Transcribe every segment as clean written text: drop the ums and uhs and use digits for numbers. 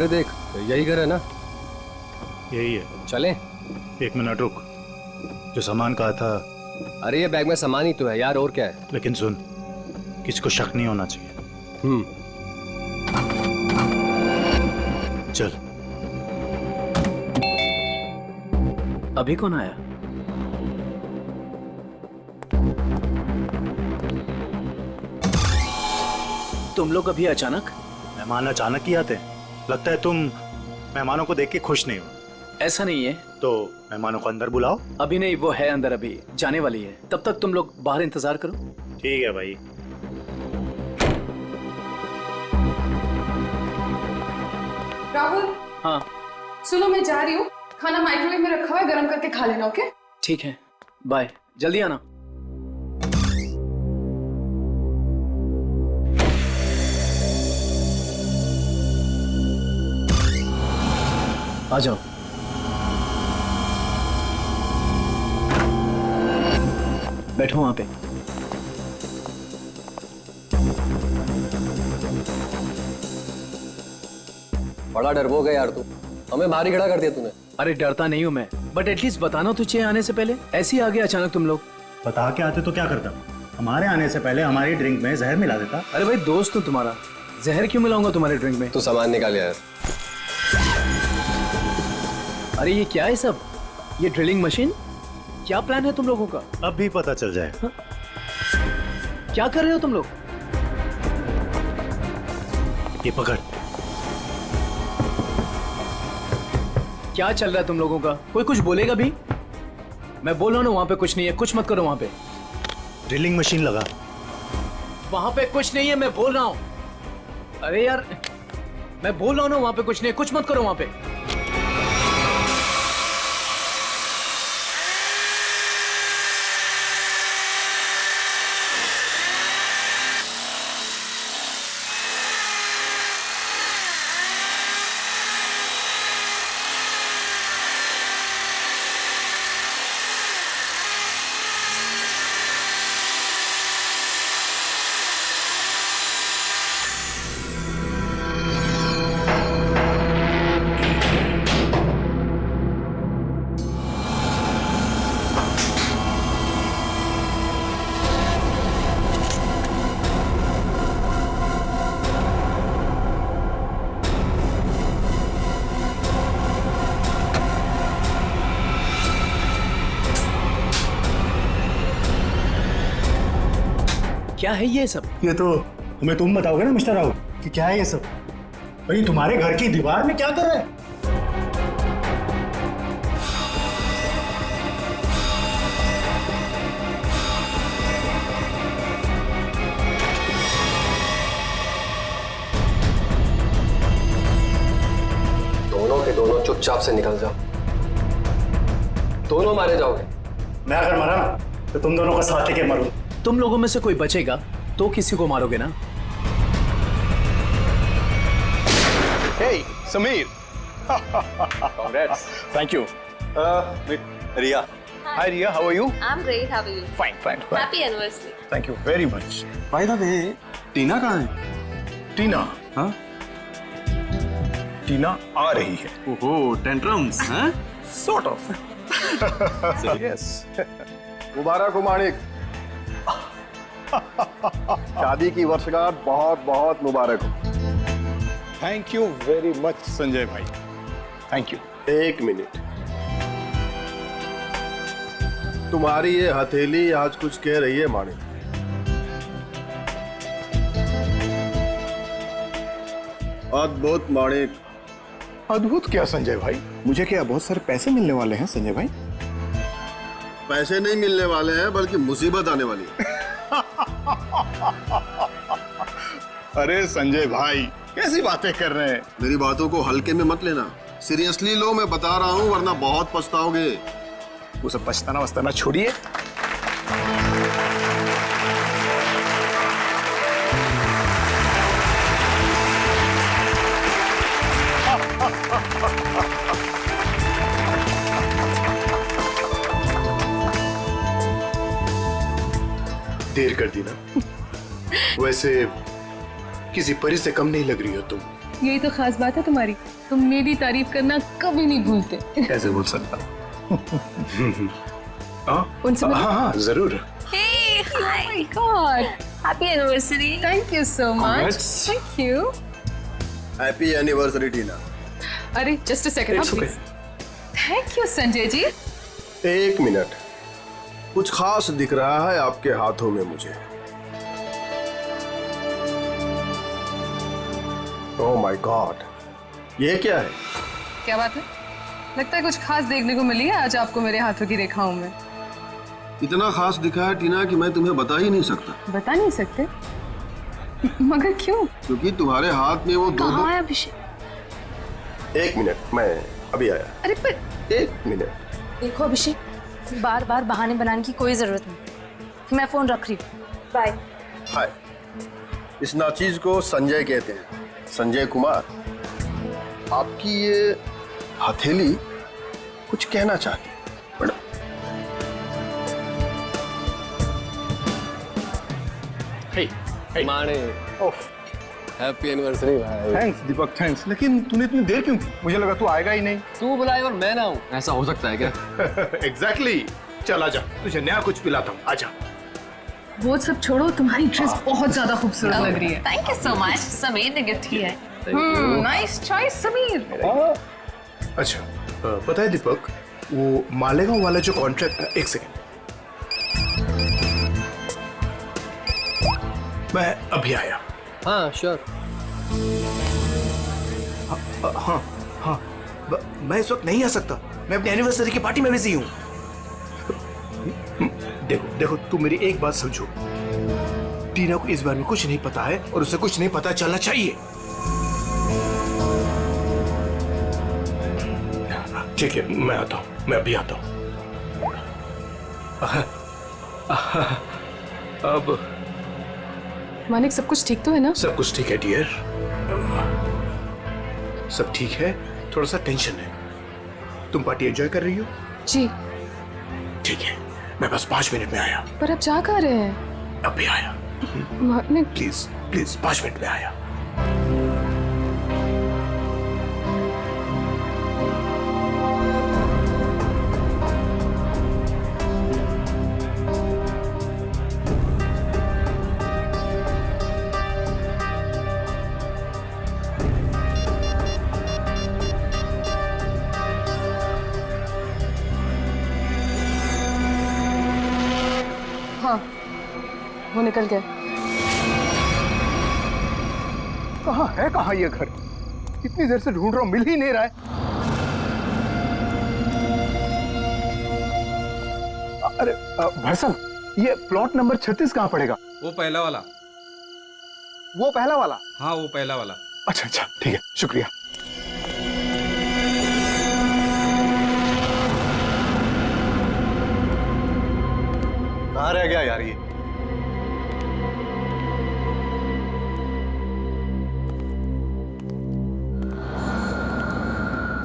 अरे देख, यही घर है ना? यही है। चलें? एक मिनट रुक, जो सामान कहा था। अरे ये बैग में सामान ही तो है यार, और क्या है? लेकिन सुन, किसी को शक नहीं होना चाहिए। चल। अभी कौन आया? तुम लोग अभी अचानक? मेहमान अचानक ही आते हैं। लगता है तुम मेहमानों को देख के खुश नहीं हो। ऐसा नहीं है। तो मेहमानों को अंदर बुलाओ। अभी नहीं, वो है अंदर, अभी जाने वाली है। तब तक तुम लोग बाहर इंतजार करो। ठीक है भाई। राहुल। हाँ सुनो, मैं जा रही हूँ, खाना माइक्रोवेव में रखा हुआ है, गर्म करके खा लेना। ओके? ठीक है, बाय, जल्दी आना। आ जाओ। बैठो वहां पे। बड़ा डरपोक है यार तू, हमें बाहर ही खड़ा कर दिया तूने। अरे डरता नहीं हूं मैं, बट एटलीस्ट बताना तो चाहिए आने से पहले। ऐसे ही आ गए अचानक तुम लोग। बता के आते तो क्या करता? हमारे आने से पहले हमारी ड्रिंक में जहर मिला देता। अरे भाई दोस्त हूं तुम्हारा, जहर क्यों मिलाऊंगा तुम्हारे ड्रिंक में? तू सामान निकाल यार। अरे ये क्या है सब? ये ड्रिलिंग मशीन? क्या प्लान है तुम लोगों का? अब भी पता चल जाएगा। क्या कर रहे हो तुम लोग? ये पकड़। क्या चल रहा है तुम लोगों का? कोई कुछ बोलेगा भी? मैं बोल रहा हूं ना, वहां पे कुछ नहीं है, कुछ मत करो वहां पे। ड्रिलिंग मशीन लगा। वहां पे कुछ नहीं है, मैं बोल रहा हूं। अरे यार, मैं बोल रहा हूं ना, वहां पे कुछ नहीं है, कुछ मत करो वहां पे। क्या है ये सब? ये तो हमें तुम बताओगे ना मिस्टर राहुल कि क्या है ये सब। भाई तुम्हारे घर की दीवार में क्या कर रहा है? दोनों के दोनों चुपचाप से निकल जाओ, दोनों मारे जाओगे। मैं अगर मरा ना तो तुम दोनों का साथ लेके मरूं। तुम लोगों में से कोई बचेगा तो किसी को मारोगे ना? Hey, Sameer. Congrats. Thank you. Ria. Hi, Ria. How are you? I'm great. How are you? Fine, fine, fine. Happy anniversary. Thank you very much. By the way, टीना कहाँ है? टीना. हाँ? टीना आ रही है. ओहो, टेंट्रम्स, हाँ? Sort of. Yes. मुबारक हो माणिक, शादी की वर्षगांठ बहुत बहुत मुबारक हो। Thank you very much, Sanjay भाई. Thank you. एक मिनट, तुम्हारी ये हथेली आज कुछ कह रही है माणिक। अद्भुत माणिक। अद्भुत क्या संजय भाई? मुझे क्या बहुत सारे पैसे मिलने वाले हैं संजय भाई? पैसे नहीं मिलने वाले हैं, बल्कि मुसीबत आने वाली है। अरे संजय भाई, कैसी बातें कर रहे हैं? मेरी बातों को हल्के में मत लेना, सीरियसली लो, मैं बता रहा हूँ, वरना बहुत पछताओगे। वो सब पछताना वछताना छोड़िए। देर कर दी ना। वैसे किसी परी से कम नहीं लग रही हो तुम। यही तो खास बात है तुम्हारी, तुम मेरी तारीफ करना कभी नहीं भूलते। कैसे बोल सकता उनसे मिलो। हाँ जरूर। Hey, hi. Oh my God. Happy anniversary. Thank you so much. Congrats. Thank you. Happy anniversary Tina. अरे just a second. It's okay. Thank you Sanjay ji. एक मिनट, कुछ खास दिख रहा है आपके हाथों में मुझे। ओह माय गॉड, ये क्या है? क्या बात है? लगता है कुछ खास देखने को मिली है आज आपको मेरे हाथों की रेखाओं में। इतना खास दिखा है टीना कि मैं तुम्हें बता ही नहीं सकता। बता नहीं सकते? मगर क्यों? क्योंकि तुम्हारे हाथ में वो दो कहाँ है अभिषेक? एक मिनट, मैं अभी आया। अरे पर एक मिनट। देखो अभिषेक, बार बार बहाने बनाने की कोई जरूरत नहीं। मैं फोन रख रही हूँ। बाय। हाय, इस नाचीज को संजय कहते हैं, संजय कुमार। आपकी ये हथेली कुछ कहना चाहती है मैडम। माने हैप्पी एनिवर्सरी भाई। थैंक्स दीपक, थैंक्स। लेकिन तूने इतनी देर क्यों की? मुझे लगा तू आएगा ही नहीं। तू बुलाए और मैं ना हूँ, ऐसा हो सकता है क्या? एग्जैक्टली। चल आजा, तुझे नया कुछ पिलाता हूँ, आजा। वो सब छोड़ो, तुम्हारी ड्रेस बहुत ज्यादा खूबसूरत लग रही है। Thank you so much. Sameer ने गिफ्ट किया है। Nice choice Sameer. अच्छा, पता है दीपक, वो मालेगांव वाला जो कॉन्ट्रैक्ट, एक सेकेंड, मैं अभी आया। हाँ श्योर। हाँ, मैं इस वक्त नहीं आ सकता, मैं अपनी एनिवर्सरी की पार्टी में बिजी हूँ। देखो देखो, तू मेरी एक बात समझो, टीना को इस बारे में कुछ नहीं पता है और उसे कुछ नहीं पता चलना चाहिए। ठीक है, मैं आता हूँ, मैं अभी आता हूँ। अब मानिक, सब कुछ ठीक तो है ना? सब कुछ ठीक है डियर, सब ठीक है। थोड़ा सा टेंशन है। तुम पार्टी एंजॉय कर रही हो? जी। ठीक है, मैं बस 5 मिनट में आया। पर अब जा कहाँ रहे हैं? अभी आया, मानिक प्लीज प्लीज, 5 मिनट में आया। हाँ, वो निकल गया। कहाँ ये घर? इतनी देर से ढूंढ रहा हूँ, मिल ही नहीं रहा है। अरे भाई साहब, ये प्लॉट नंबर 36 कहाँ पड़ेगा? वो पहला वाला। वो पहला वाला? हाँ वो पहला वाला। अच्छा अच्छा, ठीक है, शुक्रिया। कहाँ रह गया यार ये?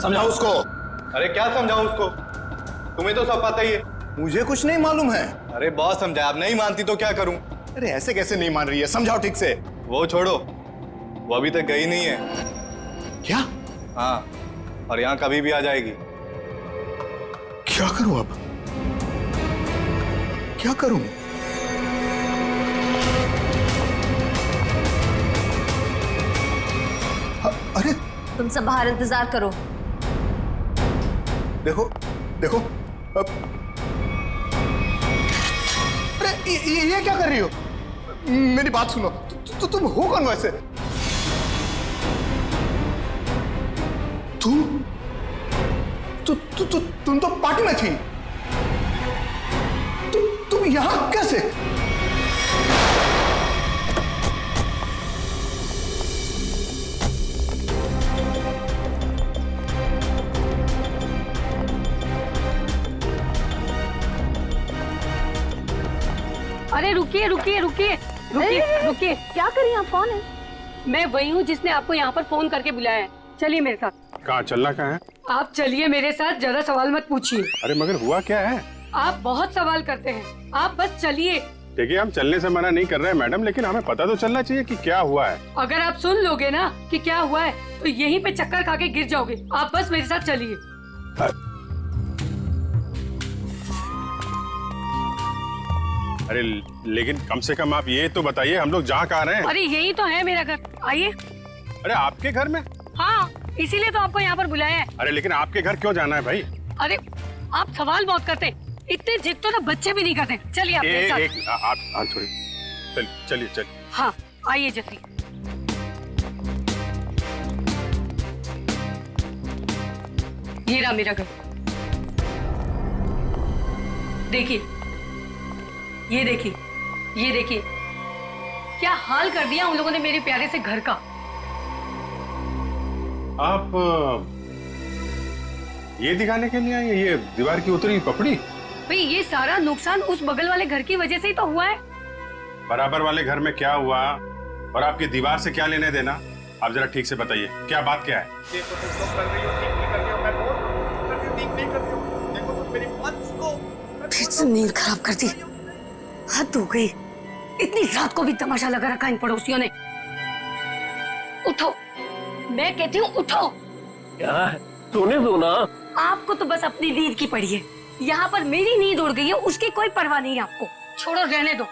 समझाओ उसको। अरे क्या समझाऊं उसको? तुम्हें तो सब पता ही है। मुझे कुछ नहीं मालूम है। अरे बहुत समझाया, अब नहीं मानती तो क्या करूं? अरे ऐसे कैसे नहीं मान रही है? समझाओ ठीक से। वो छोड़ो, वो अभी तक गई नहीं है। क्या? हाँ, और यहाँ कभी भी आ जाएगी। क्या करूं अब? क्या करूं? अरे तुम सब बाहर इंतजार करो। देखो देखो, अब अरे ये क्या कर रही हो? मेरी बात सुनो, तुम हो कौन वैसे? तुम तो पार्टी में थी। तुम यहां कैसे? अरे रुकिए रुकिए रुकिए रुकिए रुकिए। क्या कर रही हैं आप? कौन है? मैं वही हूँ जिसने आपको यहाँ पर फोन करके बुलाया है। चलिए मेरे साथ। कहाँ चलना? कहाँ है? आप चलिए मेरे साथ, ज्यादा सवाल मत पूछिए। अरे मगर हुआ क्या है? आप बहुत सवाल करते हैं, आप बस चलिए। देखिए हम चलने से मना नहीं कर रहे हैं मैडम, लेकिन हमें पता तो चलना चाहिए कि क्या हुआ है। अगर आप सुन लोगे ना कि क्या हुआ है तो यहीं पे चक्कर खा के गिर जाओगे। आप बस मेरे साथ चलिए। अरे लेकिन कम से कम आप ये तो बताइए हम लोग जा कहाँ रहे हैं? अरे यही तो है मेरा घर, आइए। अरे आपके घर में? हाँ, इसीलिए तो आपको यहाँ पर बुलाया है। अरे लेकिन आपके घर क्यों जाना है भाई? अरे आप सवाल बहुत करते हैं, इतने जिद तो ना बच्चे भी नहीं करते। चलिए आप मेरे साथ। आप थोड़ी चलिए। हाँ आइए जल्दी। ये रहा मेरा घर, देखिए, ये देखिए, ये देखिए, क्या हाल कर दिया उन लोगों ने मेरे प्यारे से घर का। आप ये दिखाने के लिए आए हैं, ये दीवार की उतरी पपड़ी? भाई ये सारा नुकसान उस बगल वाले घर की वजह से ही तो हुआ है। बराबर वाले घर में क्या हुआ और आपकी दीवार से क्या लेने देना? आप जरा ठीक से बताइए, क्या बात क्या है? फिर से नींद खराब कर दी, हद हो गई। इतनी रात को भी तमाशा लगा रखा इन पड़ोसियों ने। उठो, मैं कहती हूँ उठो। क्या है? सोने दो ना। आपको तो बस अपनी नींद की पड़ी है, यहाँ पर मेरी नींद उड़ गई है, उसकी कोई परवाह नहीं है आपको। छोड़ो, रहने दो,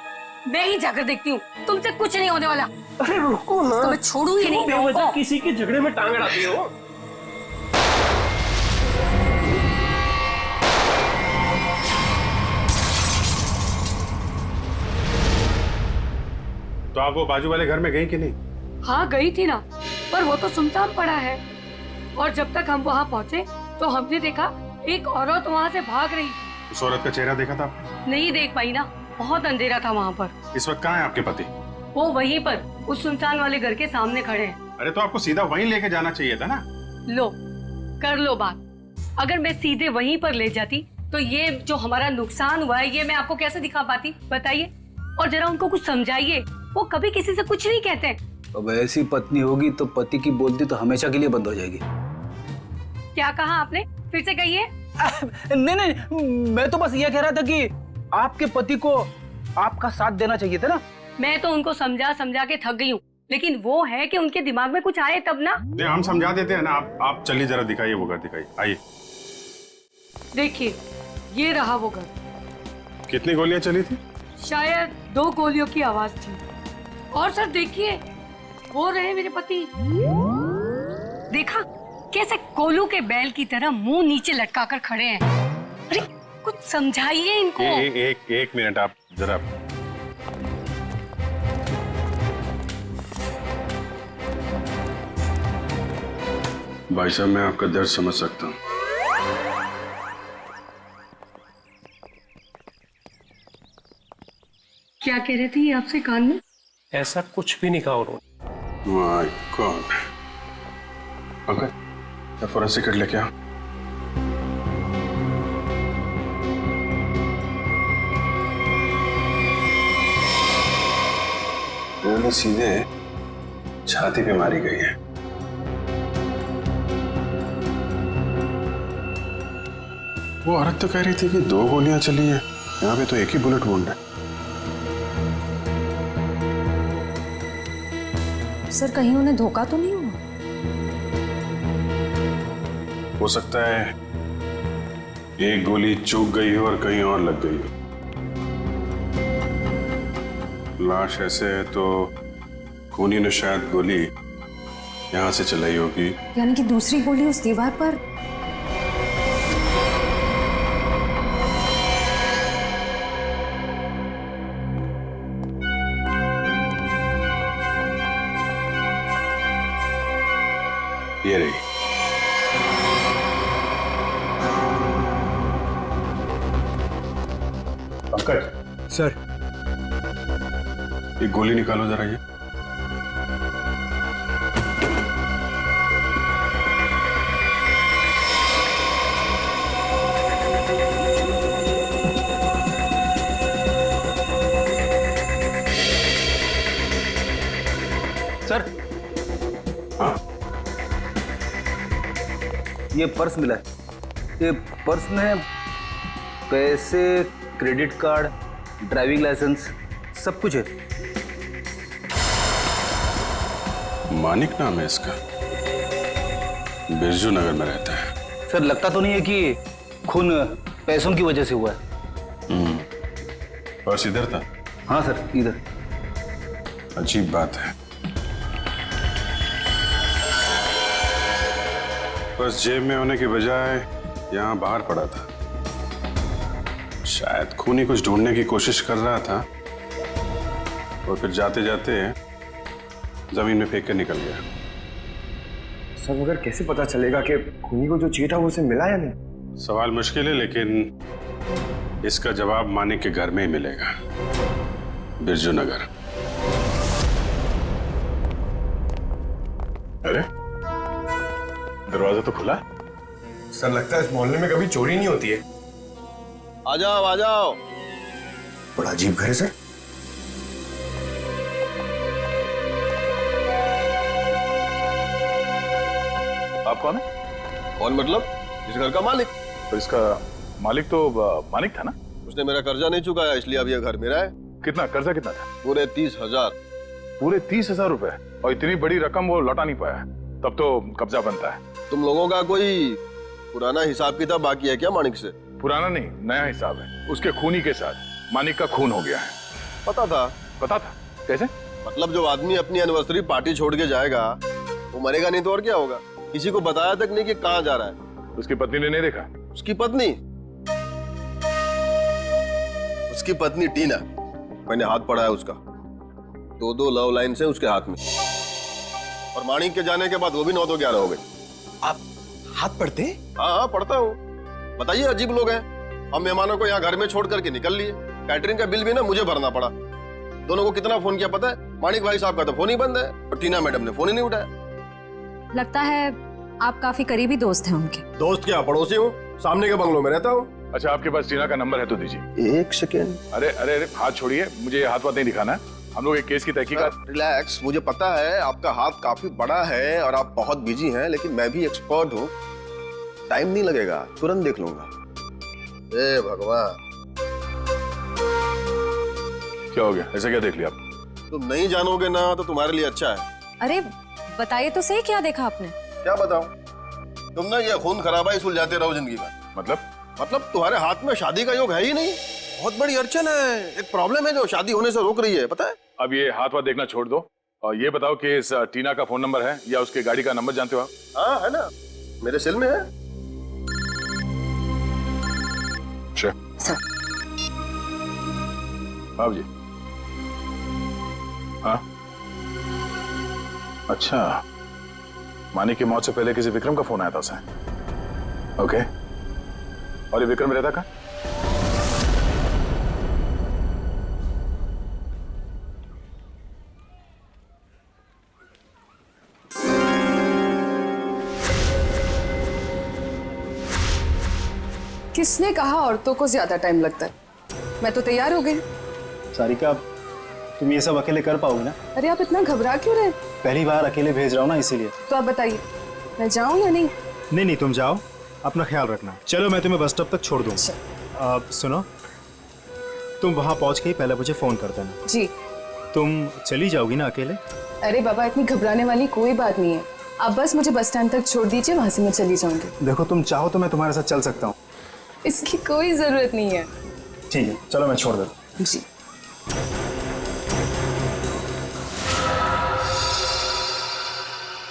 मैं ही जाकर देखती हूँ, तुमसे कुछ नहीं होने वाला। अरे रुको ना, तो मैं छोड़ूंगी नहीं। बेवजह किसी के झगड़े में टांग अड़ाती हो। तो आप वो बाजू वाले घर में गई कि नहीं? हाँ गई थी ना, पर वो तो सुनसान पड़ा है। और जब तक हम वहाँ पहुँचे तो हमने देखा एक औरत वहाँ से भाग रही। उस औरत का चेहरा देखा था आपने? नहीं देख पाई ना, बहुत अंधेरा था वहाँ पर। इस वक्त कहाँ है आपके पति? वो वहीं पर उस सुनसान वाले घर के सामने खड़े हैं। अरे तो आपको सीधा वहीं लेके जाना चाहिए था ना। लो, कर लो बात। अगर मैं सीधे वहीं पर ले जाती तो ये जो हमारा नुकसान हुआ है ये मैं आपको कैसे दिखा पाती, बताइए। और जरा उनको कुछ समझाइए, वो कभी किसी से कुछ नहीं कहते। अब ऐसी पत्नी होगी तो पति की बोलती तो हमेशा के लिए बंद हो जाएगी। क्या कहा आपने, फिर से कहिए। नहीं, मैं तो बस ये कह रहा था कि आपके पति को आपका साथ देना चाहिए था ना। मैं तो उनको समझा समझा के थक गई हूँ, लेकिन वो है कि उनके दिमाग में कुछ आए तब ना। नहीं, हम समझा देते हैं ना। आप चलिए जरा दिखाइए वो घर, दिखाइए, आइए। देखिए, ये रहा वो घर। कितनी गोलियां चली थी? शायद 2 गोलियों की आवाज थी। और सर देखिए, वो रहे मेरे पति। देखा कैसे कोलू के बैल की तरह मुंह नीचे लटकाकर खड़े हैं। अरे कुछ समझाइए इनको। एक मिनट, आप जरा। भाई साहब, मैं आपका दर्द समझ सकता हूँ। क्या कह रहे थे ये आपसे कान में? ऐसा कुछ भी नहीं कहा उन्होंने। My God. अंकल, क्या फोरेंसिक किट लेके आओ। गोली सीधे छाती पे मारी गई है। वो औरत तो कह रही थी कि 2 गोलियां चली हैं, यहाँ पे तो एक ही बुलेट वुंड है। सर कहीं उन्हें धोखा तो नहीं हुआ? हो सकता है एक गोली चूक गई हो और कहीं और लग गई हो। लाश ऐसे है तो खूनी ने शायद गोली यहां से चलाई होगी। यानी कि दूसरी गोली उस दीवार पर। ये रही। पंकज सर, ये गोली निकालो जरा। ये सर, हाँ, ये पर्स मिला है। ये पर्स में पैसे, क्रेडिट कार्ड, ड्राइविंग लाइसेंस, सब कुछ है। मानिक नाम है इसका, बिरजू नगर में रहता है। सर लगता तो नहीं है कि खून पैसों की वजह से हुआ है। बस इधर था। हाँ सर, इधर। अजीब बात है, बस जेब में होने की बजाय यहाँ बाहर पड़ा था। शायद खूनी कुछ ढूंढने की कोशिश कर रहा था और फिर जाते जाते जमीन में फेंक कर निकल गया। सब मगर कैसे पता चलेगा कि खूनी को जो चाहिए था वो उसे मिला या नहीं? सवाल मुश्किल है, लेकिन इसका जवाब मानिक के घर में ही मिलेगा, बिरजू नगर। अरे दरवाजा तो खुला। सर लगता है इस मोहल्ले में कभी चोरी नहीं होती है। आ जाओ आ जाओ। बड़ा अजीब घर है सर। आप कौन है? कौन मतलब? इस घर का मालिक। तो इसका मालिक तो मानिक था ना? उसने मेरा कर्जा नहीं चुकाया, इसलिए अब यह घर मेरा है। कितना कर्जा कितना था? पूरे 30,000। पूरे 30,000 रुपए? और इतनी बड़ी रकम वो लौटा नहीं पाया, तब तो कब्जा बनता है। तुम लोगों का कोई पुराना हिसाब किताब बाकी है क्या मानिक से? पुराना नहीं, नया हिसाब है। उसके खूनी के साथ मानिक का खून हो गया है। पता था? पता था? कैसे? मतलब जो आदमी अपनी एनिवर्सरी पार्टी छोड़ के जाएगा वो मरेगा नहीं तो और क्या होगा? किसी को बताया तक नहीं कि कहाँ जा रहा है। उसकी पत्नी ने नहीं देखा? उसकी पत्नी? उसकी पत्नी टीना, मैंने हाथ पढ़ा है उसका। 2 लव लाइन से उसके हाथ में, और मानिक के जाने के बाद वो भी 9 तो 11 हो गई। आप हाथ पढ़ते? हाँ पढ़ता हूँ। बताइए, अजीब लोग हैं। हम मेहमानों को यहाँ घर में छोड़ करके निकल लिए। कैटरिंग का बिल भी ना मुझे भरना पड़ा। दोनों को कितना फोन किया पता है? मानिक भाई साहब का तो फोन ही बंद है और टीना मैडम ने फोन ही नहीं उठाया। लगता है आप काफी करीबी दोस्त हैं उनके। दोस्त क्या, पड़ोसी हूँ, सामने के बंगलों में रहता हूँ। अच्छा, आपके पास टीना का नंबर है तो दीजिए। 1 सेकेंड। अरे अरे अरे, हाथ छोड़िए, मुझे ये हाथ नहीं दिखाना है। हम लोग एक केस की तहकीकात। रिलैक्स, मुझे पता है आपका हाथ काफी बड़ा है और आप बहुत बिजी हैं, लेकिन मैं भी एक्सपर्ट हूँ। टाइम नहीं लगेगा, तुरंत देख लूंगा। ए भगवान, क्या हो गया? ऐसा क्या देख लिया आप? तुम नहीं जानोगे ना तो तुम्हारे लिए अच्छा है। अरे बताइए तो सही, क्या देखा आपने? क्या बताऊं? तुम ना ये खून खराबाई सुलझाते रहो जिंदगी में। मतलब तुम्हारे हाथ में शादी का योग है ही नहीं। बहुत बड़ी अड़चन है, एक प्रॉब्लम है जो शादी होने से रोक रही है, पता है? अब ये हाथ देखना छोड़ दो और ये बताओ कि इस टीना का फोन नंबर है या उसके गाड़ी का नंबर जानते हो आप? हाँ है ना, मेरे सेल में है। सर। बाबू जी। हाँ अच्छा, मानिक की मौत से पहले किसी विक्रम का फोन आया था उसे। ओके, और ये विक्रम रहता कहाँ? किसने कहा औरतों को ज्यादा टाइम लगता है? मैं तो तैयार हो गई। सारिका, तुम ये सब अकेले कर पाओगे ना? अरे आप इतना घबरा क्यों रहे? पहली बार अकेले भेज रहा हूँ ना, इसीलिए। तो आप बताइए, मैं जाऊं या नहीं? नहीं, तुम जाओ, अपना ख्याल रखना। चलो मैं तुम्हें बस स्टॉप तक छोड़ दूँ। सुनो, तुम वहाँ पहुँच के ही पहले मुझे फोन कर देना। जी। तुम चली जाओगी ना अकेले? अरे बाबा, इतनी घबराने वाली कोई बात नहीं है। आप बस मुझे बस स्टैंड तक छोड़ दीजिए, वहां से मैं चली जाऊंगी। देखो, तुम चाहो तो मैं तुम्हारे साथ चल सकता हूँ। इसकी कोई जरूरत नहीं है। ठीक है, चलो मैं छोड़ देता हूँ। जी।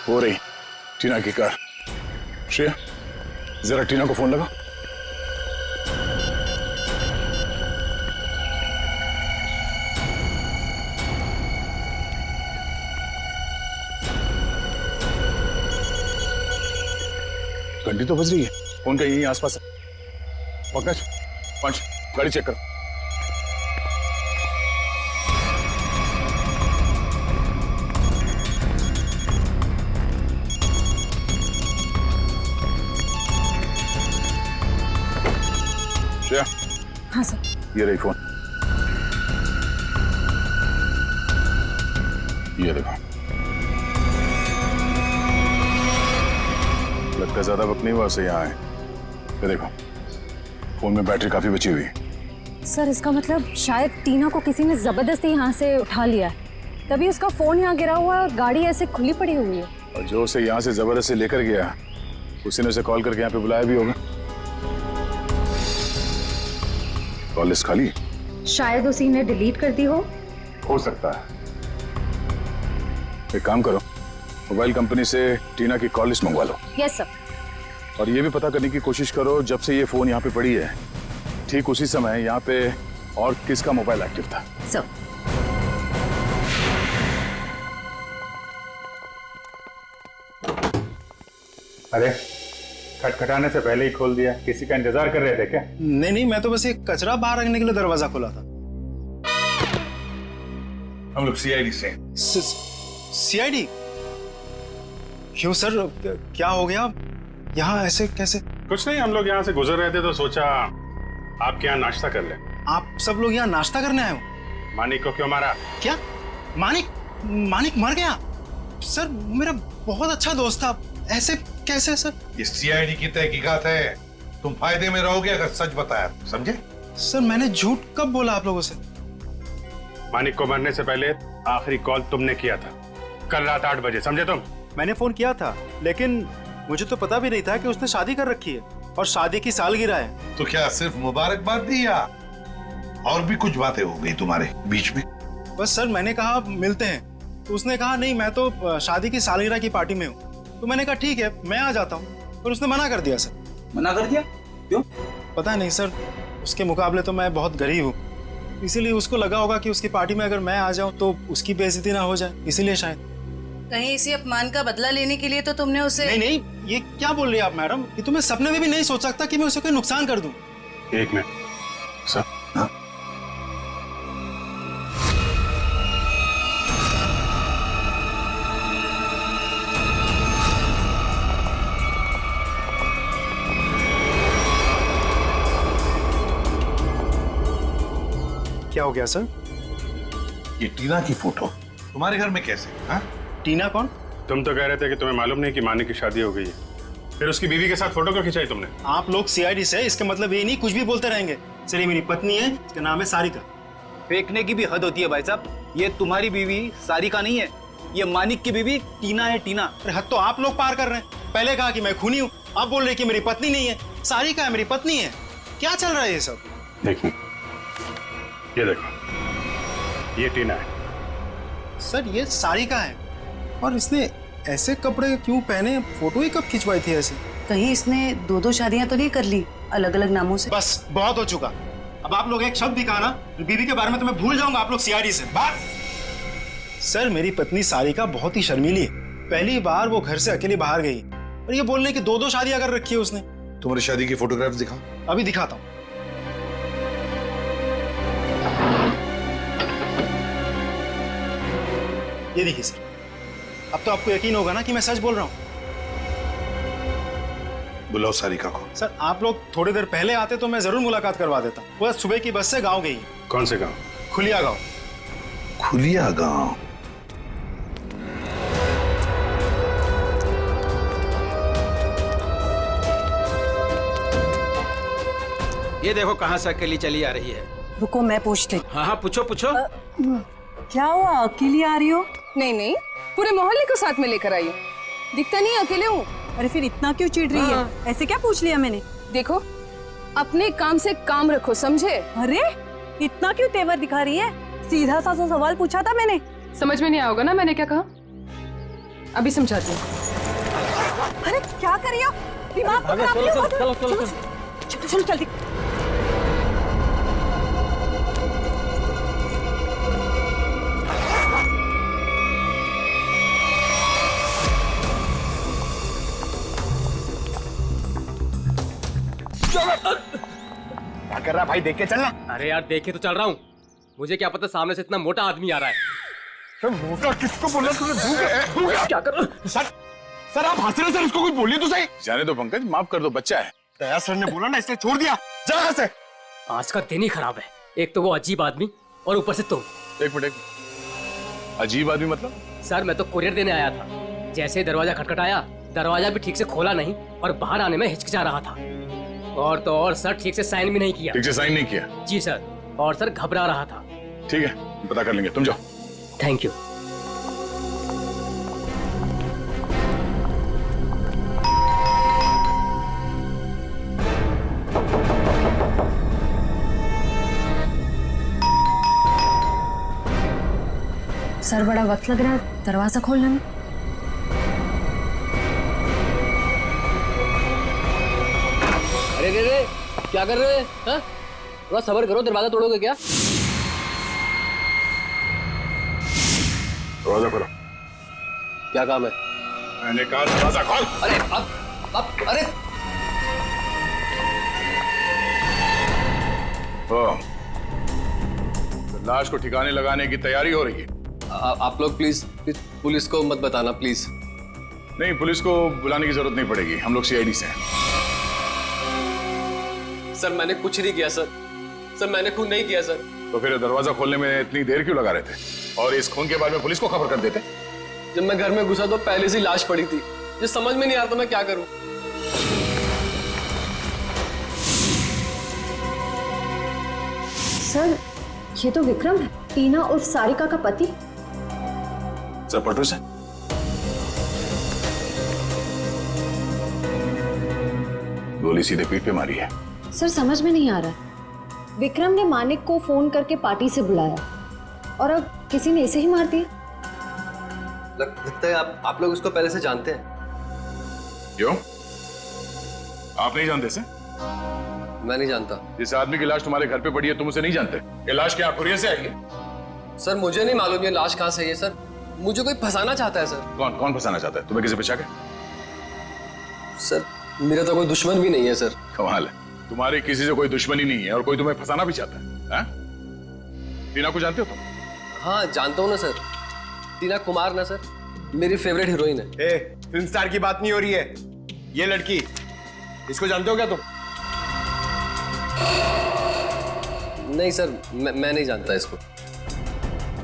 हो रही टीना की कार। श्रेया, जरा टीना को फोन लगा। घंटी तो बज रही है, फोन का यहीं आसपास है। पंकज, पंच, गाड़ी चेक करो। श्रेया। हाँ सर। ये रही फोन, ये देखो। लगता है ज्यादा वक्त नहीं हुआ उसे यहाँ आए। ये देखो, फोन में बैटरी काफी बची हुई है। सर इसका मतलब शायद टीना को किसी ने जबरदस्ती यहाँ से उठा लिया है, तभी उसका फोन यहाँ गिरा हुआ है और गाड़ी ऐसे खुली पड़ी हुई है। और जो उसे यहाँ से जबरदस्ती लेकर गया उसी ने उसे कॉल करके यहाँ पे बुलाया भी होगा। कॉल लिस्ट खाली? शायद उसी ने डिलीट कर दी हो सकता है। एक काम करो, मोबाइल कंपनी से टीना की कॉल लिस्ट मंगवा लो। Yes sir. और ये भी पता करने की कोशिश करो जब से ये फोन यहाँ पे पड़ी है ठीक उसी समय यहाँ पे और किसका मोबाइल एक्टिव था। सर। अरे खटखटाने से पहले ही खोल दिया, किसी का इंतजार कर रहे थे क्या? नहीं नहीं, मैं तो बस एक कचरा बाहर रखने के लिए दरवाजा खोला था। हम लोग सीआईडी से। सीआईडी? क्यों सर, क्या हो गया? यहाँ ऐसे कैसे? कुछ नहीं, हम लोग यहाँ से गुजर रहे थे तो सोचा आपके यहाँ नाश्ता कर ले। आप सब लोग यहाँ नाश्ता करने आए हो? मानिक को क्यों मारा? क्या मानिक? मानिक मर गया? सर मेरा बहुत अच्छा दोस्त था, ऐसे कैसे सर? ये सीआईडी की तहकीकात है, तुम फायदे में रहोगे अगर सच बताया, समझे? सर मैंने झूठ कब बोला आप लोगों से? मानिक को मरने से पहले आखिरी कॉल तुमने किया था कल रात 8 बजे, समझे तुम? मैंने फोन किया था, लेकिन मुझे तो पता भी नहीं था कि उसने शादी कर रखी है और शादी की सालगिरह है। तो क्या सिर्फ मुबारकबाद दी या और भी कुछ बातें हो गई तुम्हारे बीच में? बस सर मैंने कहा मिलते हैं, तो उसने कहा नहीं मैं तो शादी की सालगिरह की पार्टी में हूँ। तो मैंने कहा ठीक है मैं आ जाता हूँ, पर उसने मना कर दिया सर। मना कर दिया? क्यों? पता नहीं सर, उसके मुकाबले तो मैं बहुत गरीब हूँ, इसीलिए उसको लगा होगा कि उसकी पार्टी में अगर मैं आ जाऊँ तो उसकी बेइज्जती ना हो जाए, इसीलिए शायद। कहीं इसी अपमान का बदला लेने के लिए तो तुमने उसे? नहीं नहीं, ये क्या बोल रही है आप मैडम? ये तो मैं सपने में भी नहीं सोच सकता कि मैं उसे कोई नुकसान कर दूं। एक मिनट सर। हाँ? क्या हो गया सर? ये टीना की फोटो तुम्हारे घर में कैसे? हाँ? टीना कौन? तुम तो कह रहे थे कि तुम्हें मालूम नहीं कि मानिक की शादी हो गई है, फिर उसकी बीवी के साथ फोटो क्यों खिंचाई तुमने? आप लोग सीआईडी से, इसका मतलब ये नहीं कुछ भी बोलते रहेंगे। सर ये मेरी पत्नी है, इसका नाम है सारिका। फेंकने की भी हद होती है भाई साहब, ये तुम्हारी बीवी सारिका नहीं है, ये मानिक की बीवी टीना है। टीना? अरे हद तो आप लोग पार कर रहे हैं। पहले कहा कि मैं खूनी हूँ, आप बोल रहे कि मेरी पत्नी नहीं है, सारिका है मेरी पत्नी है। क्या चल रहा है ये सब? देखो ये देखो, ये टीना है। सर ये सारिका है, और इसने ऐसे कपड़े क्यों पहने? फोटो ही कब खिंचवाई थी ऐसे? कहीं इसने दो शादियां तो नहीं कर ली अलग अलग नामों से? बस बहुत हो चुका। अब आप लोग एक शब्द भी कहा ना बीवी के बारे में तो मैं भूल जाऊंगा आप लोग सीआईडी से। बस। सर मेरी पत्नी सारिका बहुत ही शर्मीली है, पहली बार वो घर से अकेली बाहर गई और ये बोलने की 2 शादियां कर रखी है उसने। तुम्हारी शादी की फोटोग्राफ्स दिखाओ। अभी दिखाता हूँ। ये देखिए सर, अब तो आपको यकीन होगा ना कि मैं सच बोल रहा हूँ। बुलाओ सारिका को। सर आप लोग थोड़ी देर पहले आते तो मैं जरूर मुलाकात करवा देता। वो सुबह की बस से गांव गई। कौन से गांव? खुलिया गांव। खुलिया गांव? ये देखो कहाँ से अकेली चली आ रही है। रुको मैं पूछती। हाँ हाँ पूछो पूछो। क्या हुआ, अकेली आ रही हो? नहीं नहीं, पूरे मोहल्ले को साथ में लेकर आई हूँ। दिखता नहीं अकेले हूँ। अरे फिर इतना क्यों चिढ़ रही है? ऐसे क्या पूछ लिया मैंने? देखो अपने काम से काम रखो, समझे? अरे इतना क्यों तेवर दिखा रही है? सीधा सा सवाल पूछा था मैंने। समझ में नहीं आओगे ना मैंने क्या कहा? अभी समझाती हूँ। अरे क्या कर रही हो? दिमाग को खराब नहीं हो? चलो चलो जल्दी। क्या कर रहा भाई, देख के चलना। अरे यार देखे तो चल रहा हूँ, मुझे क्या पता सामने से इतना मोटा आदमी आ रहा है। मोटा किसको बोला तूने? क्या कर? सर आप हंस रहे सर, उसको कुछ बोलिए तो सही। जाने दो पंकज, माफ कर दो, बच्चा है। दया सर ने बोला ना, इसने छोड़ दिया। जा यहाँ से। आज का दिन ही खराब है, एक तो वो अजीब आदमी और ऊपर से तुम। एक मिनट, अजीब आदमी मतलब? सर मैं तो कुरियर देने आया था, जैसे ही दरवाजा खटखटाया, दरवाजा भी ठीक से खोला नहीं और बाहर आने में हिचकिचा रहा था। और तो और सर ठीक से साइन भी नहीं किया। ठीक से साइन नहीं किया? जी सर। और सर घबरा रहा था। ठीक है, पता कर लेंगे, तुम जाओ। Thank you. सर बड़ा वक्त लग रहा है दरवाजा खोलने में। अरे रे रे, क्या कर रहे हैं? हाँ? थोड़ा सब्र करो, दरवाजा तोड़ोगे क्या? दरवाजा खोलो। क्या काम है? मैंने कहा दरवाजा खोल। अरे अब अरे तो लाश को ठिकाने लगाने की तैयारी हो रही है। आप लोग प्लीज पुलिस को मत बताना प्लीज। नहीं, पुलिस को बुलाने की जरूरत नहीं पड़ेगी, हम लोग सीआईडी से हैं। सर मैंने कुछ नहीं किया सर, मैंने खून नहीं किया सर। तो फिर दरवाजा खोलने में इतनी देर क्यों लगा रहे थे? और इस खून के बारे में पुलिस को खबर कर देते। जब मैं घर में घुसा तो पहले से लाश पड़ी थी, ये समझ में नहीं आता मैं क्या करूं। सर ये तो विक्रम है, टीना उर्फ सारिका का पति। सर पटू से गोली सीधे पीठ पे मारी है। सर समझ में नहीं आ रहा है, विक्रम ने मानिक को फोन करके पार्टी से बुलाया और अब किसी ने इसे ही मार दिया। लगता है आप लोग उसको पहले से जानते हैं। क्यों? आप नहीं जानते से? मैं नहीं जानता। जिस आदमी की लाश तुम्हारे घर पे पड़ी है तुम उसे नहीं जानते? ये लाश क्या कुरियर से आई है? सर मुझे नहीं मालूम ये लाश कहाँ से है सर, मुझे कोई फंसाना चाहता है सर। कौन फंसाना चाहता है? तुम्हें किसी बचा के? सर मेरा तो कोई दुश्मन भी नहीं है सर। कमाल है, तुम्हारी किसी से कोई दुश्मनी नहीं है और कोई तुम्हें फंसाना भी चाहता है। टीना को जानते हो तुम? हाँ जानता हूँ ना सर, टीना कुमार ना सर, मेरी फेवरेट हीरोइन है। फिल्म स्टार की बात नहीं हो रही है, ये लड़की, इसको जानते हो क्या तुम? नहीं सर, मैं नहीं जानता इसको।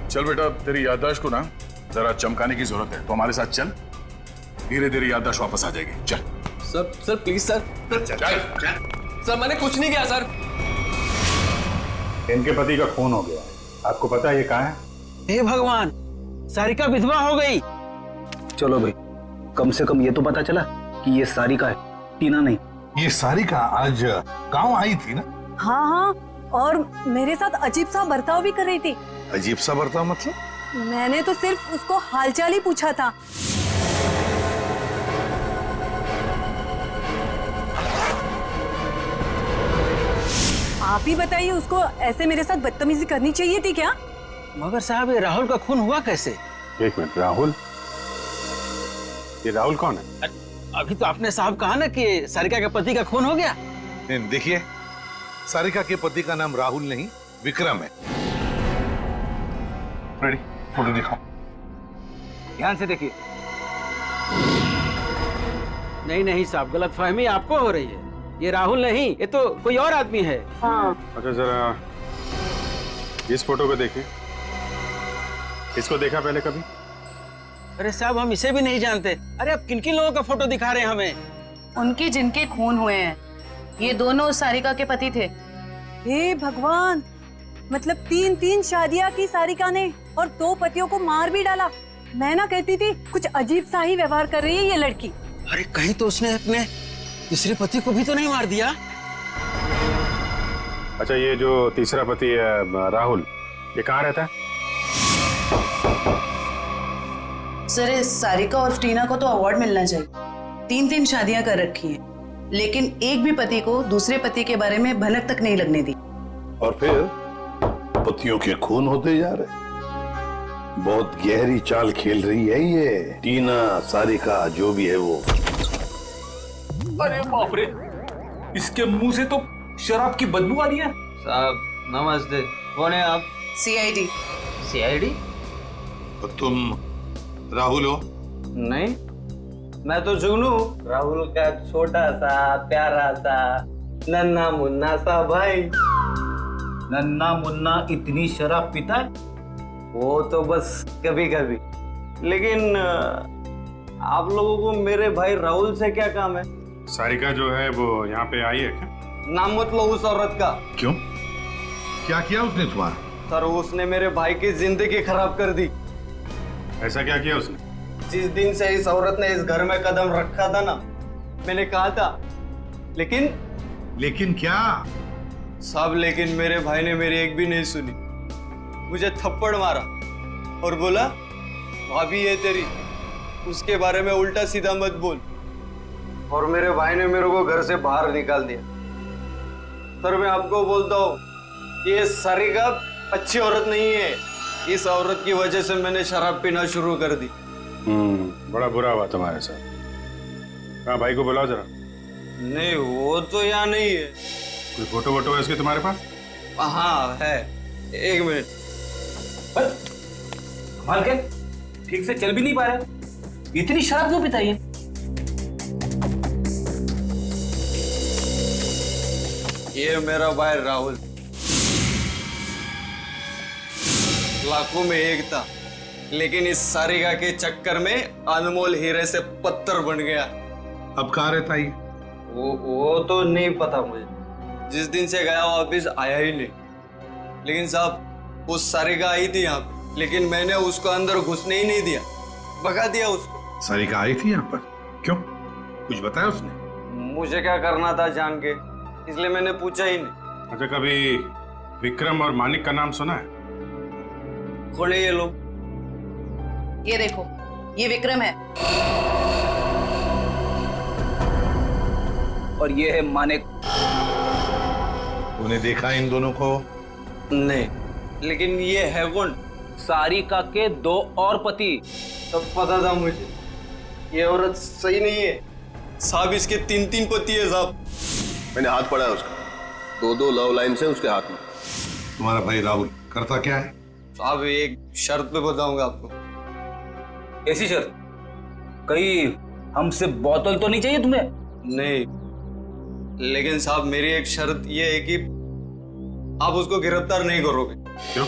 चल बेटा, तेरी याददाश्त को ना जरा चमकाने की जरूरत है, तो हमारे साथ चल, धीरे धीरे याददाश्त वापस आ जाएगी। चल सर प्लीज सर। सर मैंने कुछ नहीं किया सर। इनके पति का खून हो गया, आपको पता है ये कहाँ है? हे भगवान, सारिका विधवा हो गई। चलो भाई, कम से कम ये तो पता चला कि ये सारिका है, टीना नहीं। ये सारिका आज गांव आई थी ना? हाँ हाँ, और मेरे साथ अजीब सा बर्ताव भी कर रही थी। अजीब सा बर्ताव मतलब? मैंने तो सिर्फ उसको हालचाल ही पूछा था। आप ही बताइए, उसको ऐसे मेरे साथ बदतमीजी करनी चाहिए थी क्या? मगर साहब, ये राहुल का खून हुआ कैसे? एक मिनट, राहुल? ये राहुल कौन है? अभी तो आपने साहब कहा ना कि सारिका के पति का खून हो गया। देखिए, सारिका के पति का नाम राहुल नहीं विक्रम है। रेडी, फोटो दिखाओ। ध्यान से देखिए। नहीं साहब, गलतफहमी आपको हो रही है, ये राहुल नहीं, ये तो कोई और आदमी है। हाँ। अच्छा जरा इस फोटो को देखिए, इसको देखा पहले कभी? अरे साहब, हम इसे भी नहीं जानते। अरे आप किन किन लोगों का फोटो दिखा रहे हैं हमें? उनके जिनके खून हुए हैं, ये दोनों सारिका के पति थे। हे भगवान, मतलब 3 शादियां की सारिका ने और 2 पतियों को मार भी डाला। मैं ना कहती थी कुछ अजीब सा ही व्यवहार कर रही है ये लड़की। अरे कहीं तो उसने अपने तीसरे पति को भी तो नहीं मार दिया? अच्छा, ये जो तीसरा पति है राहुल, ये कहाँ रहता है? सर इस सारिका और टीना को तो अवार्ड मिलना चाहिए। 3 शादियां कर रखी हैं, लेकिन एक भी पति को दूसरे पति के बारे में भनक तक नहीं लगने दी। और फिर पतियों के खून होते जा रहे। बहुत गहरी चाल खेल रही है ये टीना, सारिका, जो भी है वो। अरे बाप रे, इसके मुंह से तो शराब की बदबू आ रही है। साहब नमस्ते, कौन है आप? सीआईडी। सीआईडी? तो तुम राहुल हो? नहीं, मैं तो जुगनू, राहुल का छोटा सा प्यारा सा नन्ना मुन्ना सा भाई। नन्ना मुन्ना इतनी शराब पीता है? वो तो बस कभी कभी, लेकिन आप लोगों को मेरे भाई राहुल से क्या काम है? सारिका जो है वो यहाँ पे आई है क्या? नाम मत लो उस औरत का। क्यों? क्या किया उसने तुम्हारा? सर उसने मेरे भाई की जिंदगी खराब कर दी। ऐसा क्या किया उसने? जिस दिन से इस औरत ने इस घर में कदम रखा था ना, मैंने कहा था, लेकिन क्या? सब लेकिन मेरे भाई ने मेरी एक भी नहीं सुनी। मुझे थप्पड़ मारा और बोला भाभी है तेरी, उसके बारे में उल्टा सीधा मत बोल। और मेरे भाई ने मेरे को घर से बाहर निकाल दिया। सर मैं आपको बोलता हूँ, ये सारिका अच्छी औरत नहीं है। इस औरत की वजह से मैंने शराब पीना शुरू कर दी। बड़ा बुरा हुआ तुम्हारे साथ। कहाँ भाई को बुलाओ जरा। नहीं वो तो यहाँ नहीं है। कोई फोटो वोटो है इसके तुम्हारे पास? हाँ है, एक मिनट। कमाल के ठीक से चल भी नहीं पा रहे, इतनी शराब क्यों पीता है? ये मेरा भाई राहुल, लाखों में एक था, लेकिन इस सारिका के चक्कर में अनमोल हीरे से पत्थर बन गया। अब कहाँ रहता है? वो तो नहीं पता मुझे। जिस दिन से गया वापिस आया ही नहीं। लेकिन साहब वो सारिका आई थी यहाँ पे, लेकिन मैंने उसको अंदर घुसने ही नहीं दिया, भगा दिया उसको। सारिका आई थी यहाँ पर? क्यों, कुछ बताया उसने? मुझे क्या करना था जान के, इसलिए मैंने पूछा ही नहीं। अच्छा कभी विक्रम और मानिक का नाम सुना है? खोले ये लोग। ये देखो, ये विक्रम है और ये है मानिक। उन्हें देखा इन दोनों को? नहीं, लेकिन ये है कौन? सारिका के 2 और पति। तब पता था मुझे, ये औरत सही नहीं है। साहब इसके 3 पति है साहब। मैंने हाथ पड़ा है उसका, 2 लव लाइन से उसके हाथ में। तुम्हारा भाई राहुल करता क्या है? साहब एक शर्त पे बताऊंगा आपको। ऐसी शर्त? कहीं हमसे बोतल तो नहीं चाहिए तुम्हें? नहीं, लेकिन साहब मेरी एक शर्त ये है कि आप उसको गिरफ्तार नहीं करोगे। क्यों?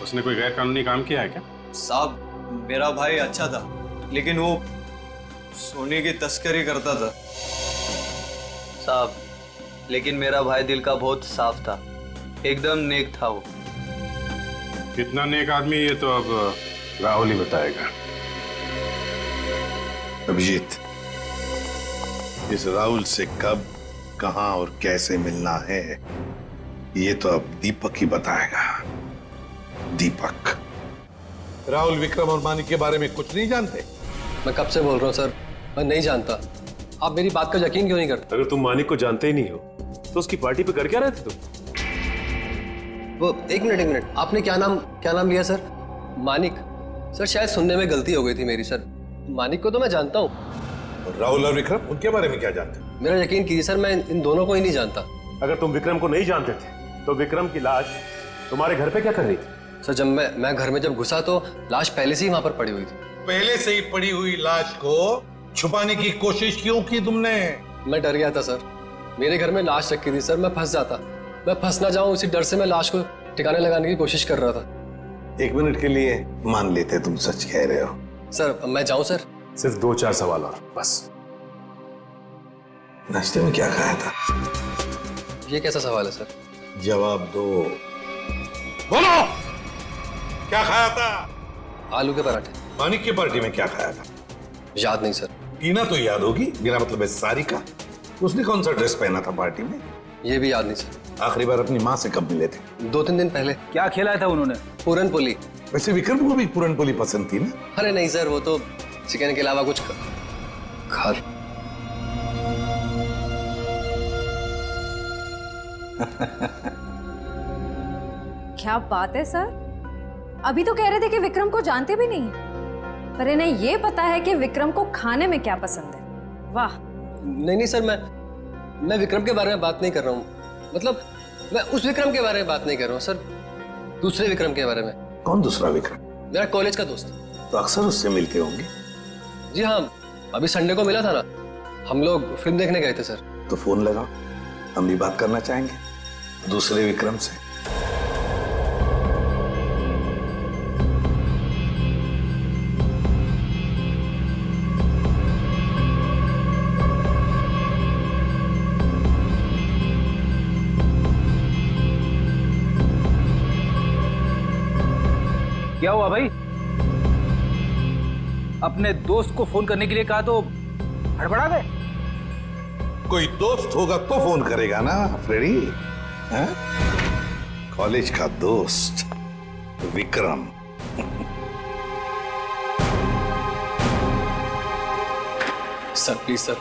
उसने कोई गैर कानूनी काम किया है क्या? साहब मेरा भाई अच्छा था, लेकिन वो सोने की तस्करी करता था साहब। लेकिन मेरा भाई दिल का बहुत साफ था, एकदम नेक था वो। कितना नेक आदमी ये तो अब राहुल ही बताएगा। अभिजीत, इस राहुल से कब, कहां और कैसे मिलना है ये तो अब दीपक ही बताएगा। दीपक। राहुल विक्रम और मानिक के बारे में कुछ नहीं जानते? मैं कब से बोल रहा हूँ सर, मैं नहीं जानता। आप मेरी बात का यकीन क्यों नहीं करते? अगर तुम मानिक को जानते ही नहीं हो तो उसकी पार्टी पे कर क्या रहे थे तुम? वो एक मिनट, आपने क्या नाम लिया सर? मानिक? सर शायद सुनने में गलती हो गई थी मेरी सर। मानिक को तो मैं जानता हूँ। राहुल और विक्रम, उनके बारे में क्या जानते हो? मेरा यकीन कीजिए सर, मैं इन दोनों को ही नहीं जानता। अगर तुम विक्रम को नहीं जानते थे तो विक्रम की लाश तुम्हारे घर पे क्या कर रही थी? सर जब मैं घर में घुसा तो लाश पहले से ही वहां पर पड़ी हुई थी। पहले से ही पड़ी हुई लाश को छुपाने की कोशिश क्यों की तुमने? मैं डर गया था सर, मेरे घर में लाश रखी थी सर, मैं फंस जाता, मैं फंस ना जाऊं, उसी डर से मैं लाश को ठिकाने लगाने की कोशिश कर रहा था। 1 मिनट के लिए मान लेते तुम सच कह रहे हो। सर मैं जाऊं सर? सिर्फ 2-4 सवाल और बस। नाश्ते में क्या खाया था? ये कैसा सवाल है सर? जवाब दो। बोलो, क्या खाया था? आलू के पराठे। मानिक की पार्टी में क्या खाया था? याद नहीं सर। टीना तो याद होगी, बिना मतलब है सारिका। उसने कौन सा ड्रेस पहना था पार्टी में? ये भी याद नहीं सर। आखिरी बार अपनी माँ से कब मिले थे? 2-3 दिन पहले। क्या खिलाया था उन्होंने? पूरन पोली। वैसे विक्रम को भी पूरन पोली पसंद थी ना? अरे नहीं सर, वो तो चिकन के अलावा कुछ खा। क्या बात है सर, अभी तो कह रहे थे कि विक्रम को जानते भी नहीं, पर इन्हें ये पता है कि विक्रम को खाने में क्या पसंद है। वाह। नहीं सर, मैं विक्रम के बारे में बात नहीं कर रहा हूँ। मतलब मैं उस विक्रम के बारे में बात नहीं कर रहा हूँ सर, दूसरे विक्रम के बारे में। कौन दूसरा विक्रम? मेरा कॉलेज का दोस्त। तो अक्सर उससे मिलते होंगे? जी हाँ, अभी संडे को मिला था ना, हम लोग फिल्म देखने गए थे सर। तो फोन लगाओ, हम भी बात करना चाहेंगे दूसरे विक्रम से। क्या हुआ भाई? अपने दोस्त को फोन करने के लिए कहा तो हड़बड़ा गए? कोई दोस्त होगा तो फोन करेगा ना फ्रेडी। हैं? कॉलेज का दोस्त विक्रम। सर प्लीज सर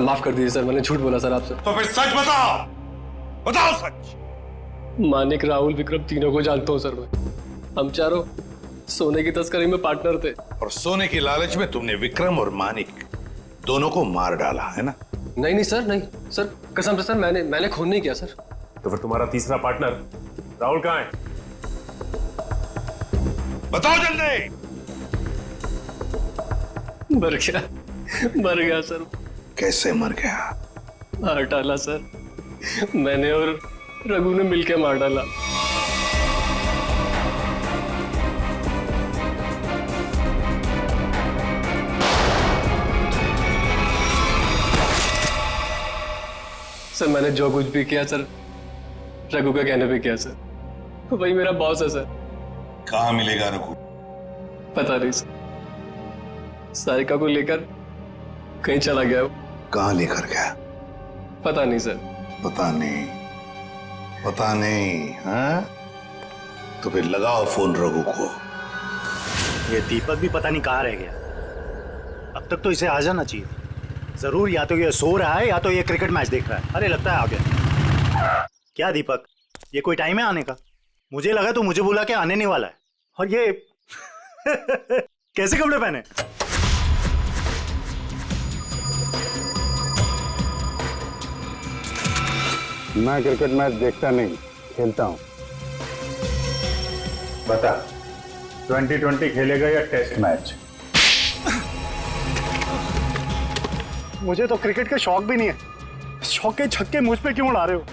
माफ कर दीजिए सर, मैंने झूठ बोला सर आपसे। तो फिर सच बताओ, बताओ सच। मानिक, राहुल, विक्रम तीनों को जानता हूँ सर मैं। हम चारों सोने की तस्करी में पार्टनर थे। और सोने की लालच में तुमने विक्रम और मानिक दोनों को मार डाला है ना? नहीं सर, नहीं सर, कसम से सर, मैंने खून नहीं किया सर। तो फिर तुम्हारा तीसरा पार्टनर राहुल कहाँ है? बताओ जल्दी। मर गया सर। कैसे मर गया? मार डाला सर, मैंने और रघु ने मिलकर मार डाला। सर मैंने जो कुछ भी किया सर रघु का कहने पे किया सर, वही मेरा बॉस है सर। कहाँ मिलेगा रघु? पता नहीं सर, सारिका को लेकर कहीं चला गया। कहाँ लेकर गया? पता नहीं सर। पता नहीं, पता नहीं। हाँ? तो फिर लगाओ फोन रघु को। ये दीपक भी पता नहीं कहाँ रह गया। अब तक तो इसे आ जाना चाहिए। जरूर या तो ये सो रहा है या तो ये क्रिकेट मैच देख रहा है। अरे लगता है आ गया। क्या दीपक, ये कोई टाइम है आने का? मुझे लगा तो मुझे बुला के आने नहीं वाला है। और ये कैसे कपड़े पहने? मैं क्रिकेट मैच देखता नहीं, खेलता हूं। बता, 2020 खेलेगा या टेस्ट मैच? मुझे तो क्रिकेट का शौक भी नहीं है। शौक के छक्के मुझ पे क्यों उड़ा रहे हो?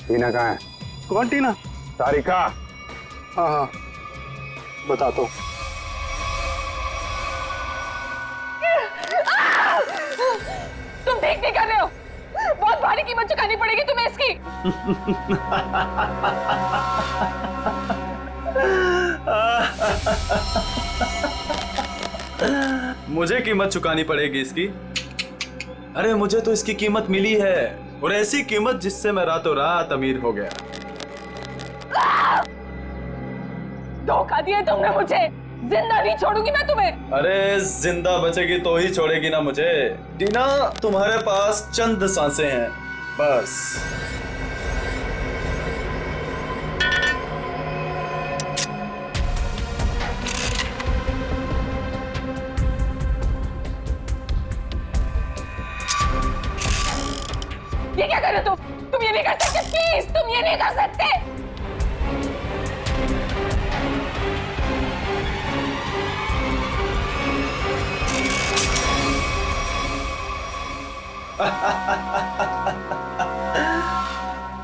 टीना कहाँ है? कौन टीना? सारिका। हाँ बताता हूँ। तुम ठीक नहीं कर रहे हो, बहुत भारी कीमत चुकानी पड़ेगी तुम्हें इसकी। मुझे कीमत चुकानी पड़ेगी इसकी? अरे मुझे तो इसकी कीमत मिली है, और ऐसी कीमत जिससे मैं रातों रात अमीर हो गया। धोखा दिया तुमने मुझे, जिंदा नहीं छोड़ूंगी मैं तुम्हें। अरे जिंदा बचेगी तो ही छोड़ेगी ना मुझे। टीना, तुम्हारे पास चंद सांसें हैं बस। ये क्या कर रहे हो तुम ये नहीं कर सकते, प्लीज तुम ये नहीं कर सकते।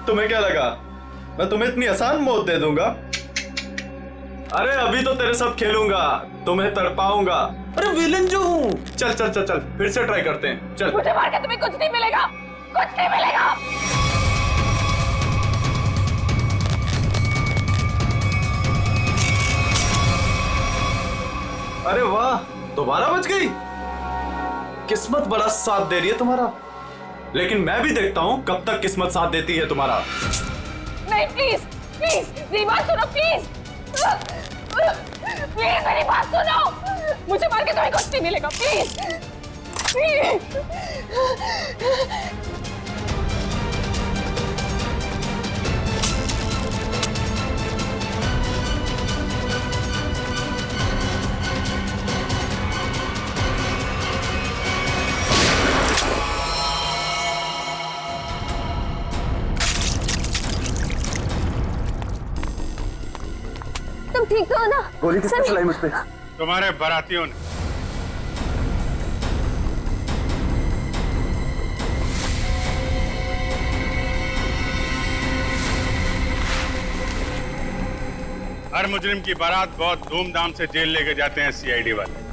तुम्हें क्या लगा मैं तुम्हें इतनी आसान मौत दे दूंगा? अरे अभी तो तेरे साथ खेलूंगा, तुम्हें तड़पाऊंगा। अरे विलन जो हूँ। चल चल चल चल, फिर से ट्राई करते हैं। चल। मुझे मार के तुम्हें कुछ नहीं मिलेगा, कुछ नहीं मिलेगा। अरे वाह, दोबारा बच गई। किस्मत बड़ा साथ दे रही है तुम्हारा, लेकिन मैं भी देखता हूं कब तक किस्मत साथ देती है तुम्हारा। नहीं प्लीज प्लीज मेरी बात सुनो, प्लीज प्लीज मेरी बात सुनो। मुझे मार के तुम्हें कुछ नहीं मिलेगा, प्लीज प्लीज। तुम ठीक तो हो ना? गोली किसने चलाई मुझ पे? तुम्हारे बारातियों ने। हर मुजरिम की बारात बहुत धूमधाम से जेल लेके जाते हैं सीआईडी वाले।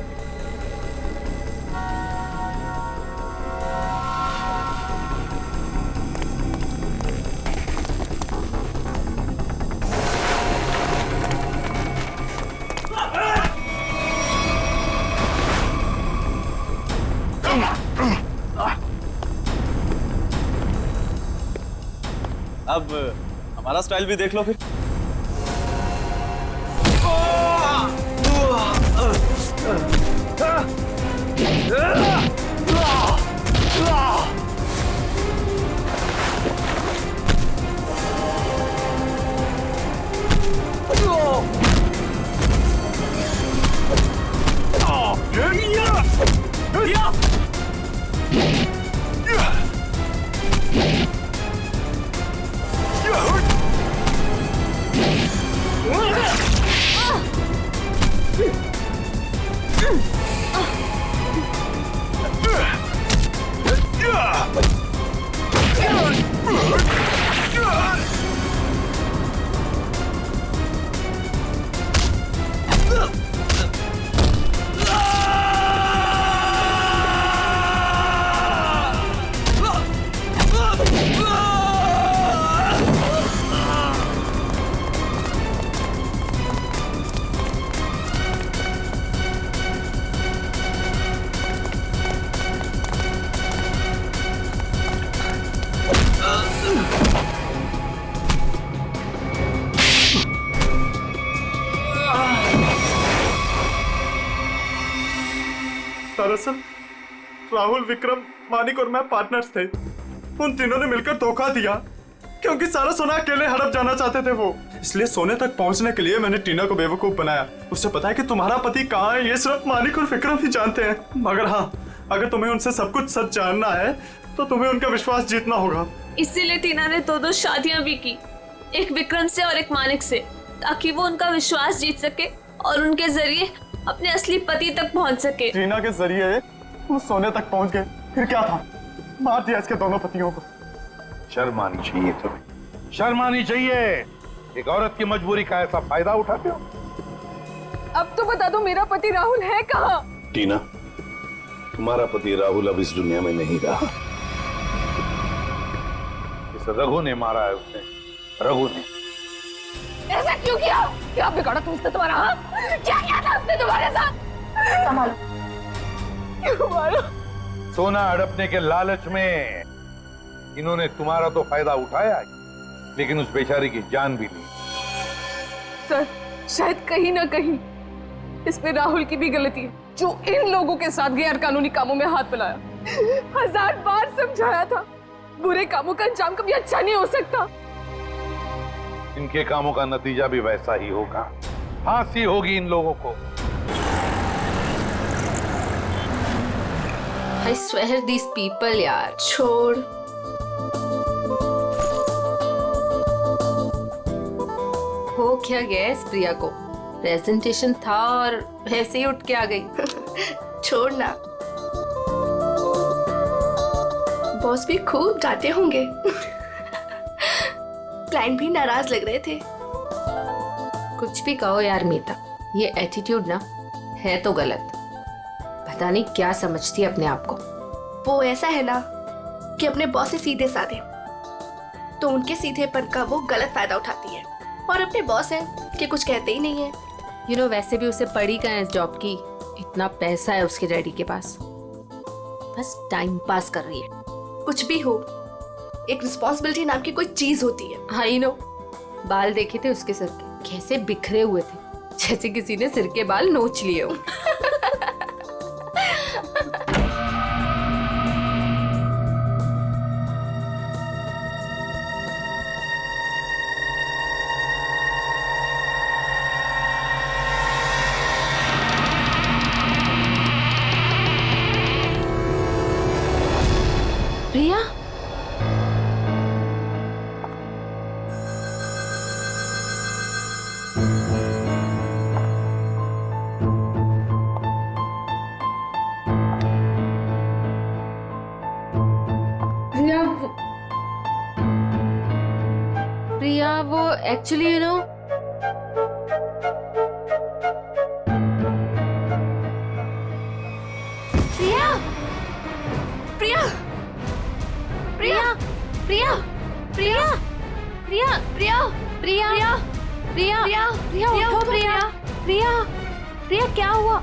अब हमारा स्टाइल भी देख लो फिर। दरअसल राहुल, विक्रम, मानिक और मैं पार्टनर्स थे। उन तीनों ने मिलकर धोखा दिया क्योंकि सारा सोना अकेले हड़प जाना चाहते थे वो। इसलिए सोने तक पहुंचने के लिए मैंने टीना को बेवकूफ बनाया। उससे पता है कि तुम्हारा पति कहाँ है, ये सिर्फ मानिक और विक्रम ही जानते हैं। मगर हाँ, अगर तुम्हें उनसे सब कुछ सच जानना है तो तुम्हें उनका विश्वास जीतना होगा। इसीलिए टीना ने दो शादियां भी की, एक विक्रम से और एक मानिक से, ताकि वो उनका विश्वास जीत सके और उनके जरिए अपने असली पति तक पहुंच सके। टीना के जरिए वो सोने तक पहुंच गए, फिर क्या था, मार दिया इसके दोनों पतियों को। शर्म आनी चाहिए तुम्हें, शर्म आनी चाहिए। एक औरत की मजबूरी का ऐसा फायदा उठाते हो। अब तो बता दो मेरा पति राहुल है कहाँ? टीना, तुम्हारा पति राहुल अब इस दुनिया में नहीं रहा। इस रघु ने मारा है उसे, रघु ने। ऐसा क्यों किया? क्या बिगाड़ा तुमसे तुम्हारा? हाँ? क्या किया था उसने तुम्हारे साथ? संभालो। क्यों मारा? सोना हड़पने के लालच में इन्होंने तुम्हारा तो फायदा उठाया, लेकिन उस बेचारी की जान भी ली। सर, शायद कहीं ना कहीं इसमें राहुल की भी गलती है, जो इन लोगों के साथ गैर कानूनी कामों में हाथ मिलाया। 1000 बार समझाया था, बुरे कामों का अंजाम कभी अच्छा नहीं हो सकता। इनके कामों का नतीजा भी वैसा ही होगा, फांसी होगी इन लोगों को। I swear these people यार, छोड़। हो क्या गया इस प्रिया को? प्रेजेंटेशन था और ऐसे ही उठ के आ गई। छोड़ ना, बॉस भी खूब डांटे होंगे। क्लाइंट भी नाराज लग रहे थे। कुछ भी कहो यार मीता, ये एटीट्यूड ना है तो गलत। पता नहीं क्या समझती है अपने आप को। वो ऐसा है ना कि अपने बॉस से सीधे साधे, तो उनके सीधेपन का वो गलत फायदा उठाती है। और अपने बॉस है कि कुछ कहते ही नहीं है। यू नो, वैसे भी उसे पड़ी कहाँ है इस जॉब की, इतना पैसा है उसके डैडी के पास, बस टाइम पास कर रही है। कुछ भी हो, एक रिस्पॉन्सिबिलिटी नाम की कोई चीज होती है। आई नो, बाल देखे थे उसके सिर के, कैसे बिखरे हुए थे, जैसे किसी ने सिर के बाल नोच लिए हो। प्रिया, प्रिया वो एक्चुअली यू नो, प्रिया, प्रिया, प्रिया, प्रिया, प्रिया, प्रिया, प्रिया, प्रिया, प्रिया, प्रिया, प्रिया, उठो प्रिया, प्रिया, प्रिया क्या हुआ?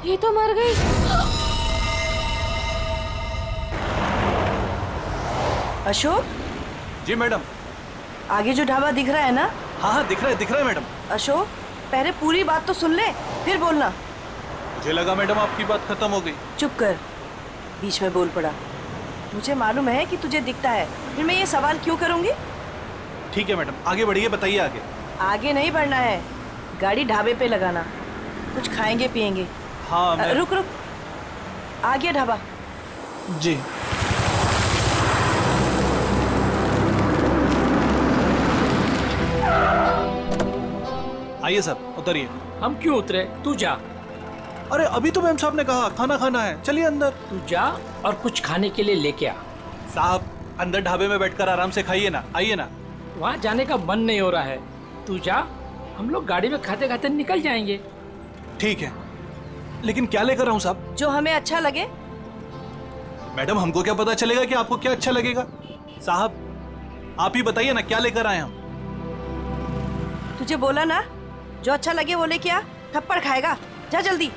ये तो मर गई। अशोक, जी मैडम। आगे जो ढाबा दिख रहा है ना? हाँ हाँ दिख रहा है मैडम। अशोक, पहले पूरी बात तो सुन ले, फिर बोलना। मुझे लगा मैडम आपकी बात खत्म हो गई। चुप कर, बीच में बोल पड़ा। मुझे मालूम है कि तुझे दिखता है, फिर मैं ये सवाल क्यों करूंगी? ठीक है मैडम, आगे बढ़िए, बताइए आगे। आगे नहीं बढ़ना है, गाड़ी ढाबे पे लगाना, कुछ खाएंगे पिएंगे। हाँ मैं... रुक रुक, आ गया ढाबा। जी। आइए साहब, उतरिए। हम क्यों उतरे? तू जा। अरे अभी तो मैम साहब ने कहा खाना खाना है, चलिए अंदर। तू जा और कुछ खाने के लिए लेके आ। साहब अंदर ढाबे में बैठकर आराम से खाइए ना, आइए ना। वहाँ जाने का मन नहीं हो रहा है, तू जा, हम लोग गाड़ी में खाते खाते निकल जाएंगे। ठीक है, लेकिन क्या लेकर आऊं साहब? जो हमें अच्छा लगे। मैडम हमको क्या पता चलेगा कि आपको क्या अच्छा लगेगा? साहब आप ही बताइए ना, क्या लेकर आए हम? तुझे बोला ना, जो अच्छा लगे वो लेके आ, थप्पड़ खाएगा, जा जल्दी।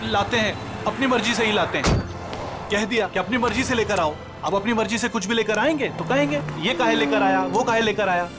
लाते हैं, अपनी मर्जी से ही लाते हैं। कह दिया कि अपनी मर्जी से लेकर आओ, अब अपनी मर्जी से कुछ भी लेकर आएंगे तो कहेंगे ये काहे लेकर आया, वो काहे लेकर आया।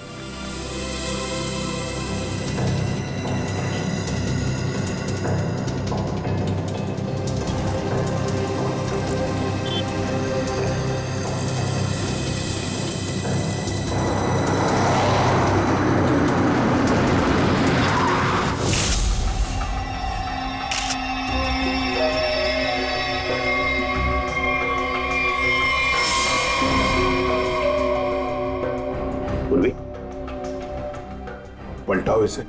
पलटाओ इसे।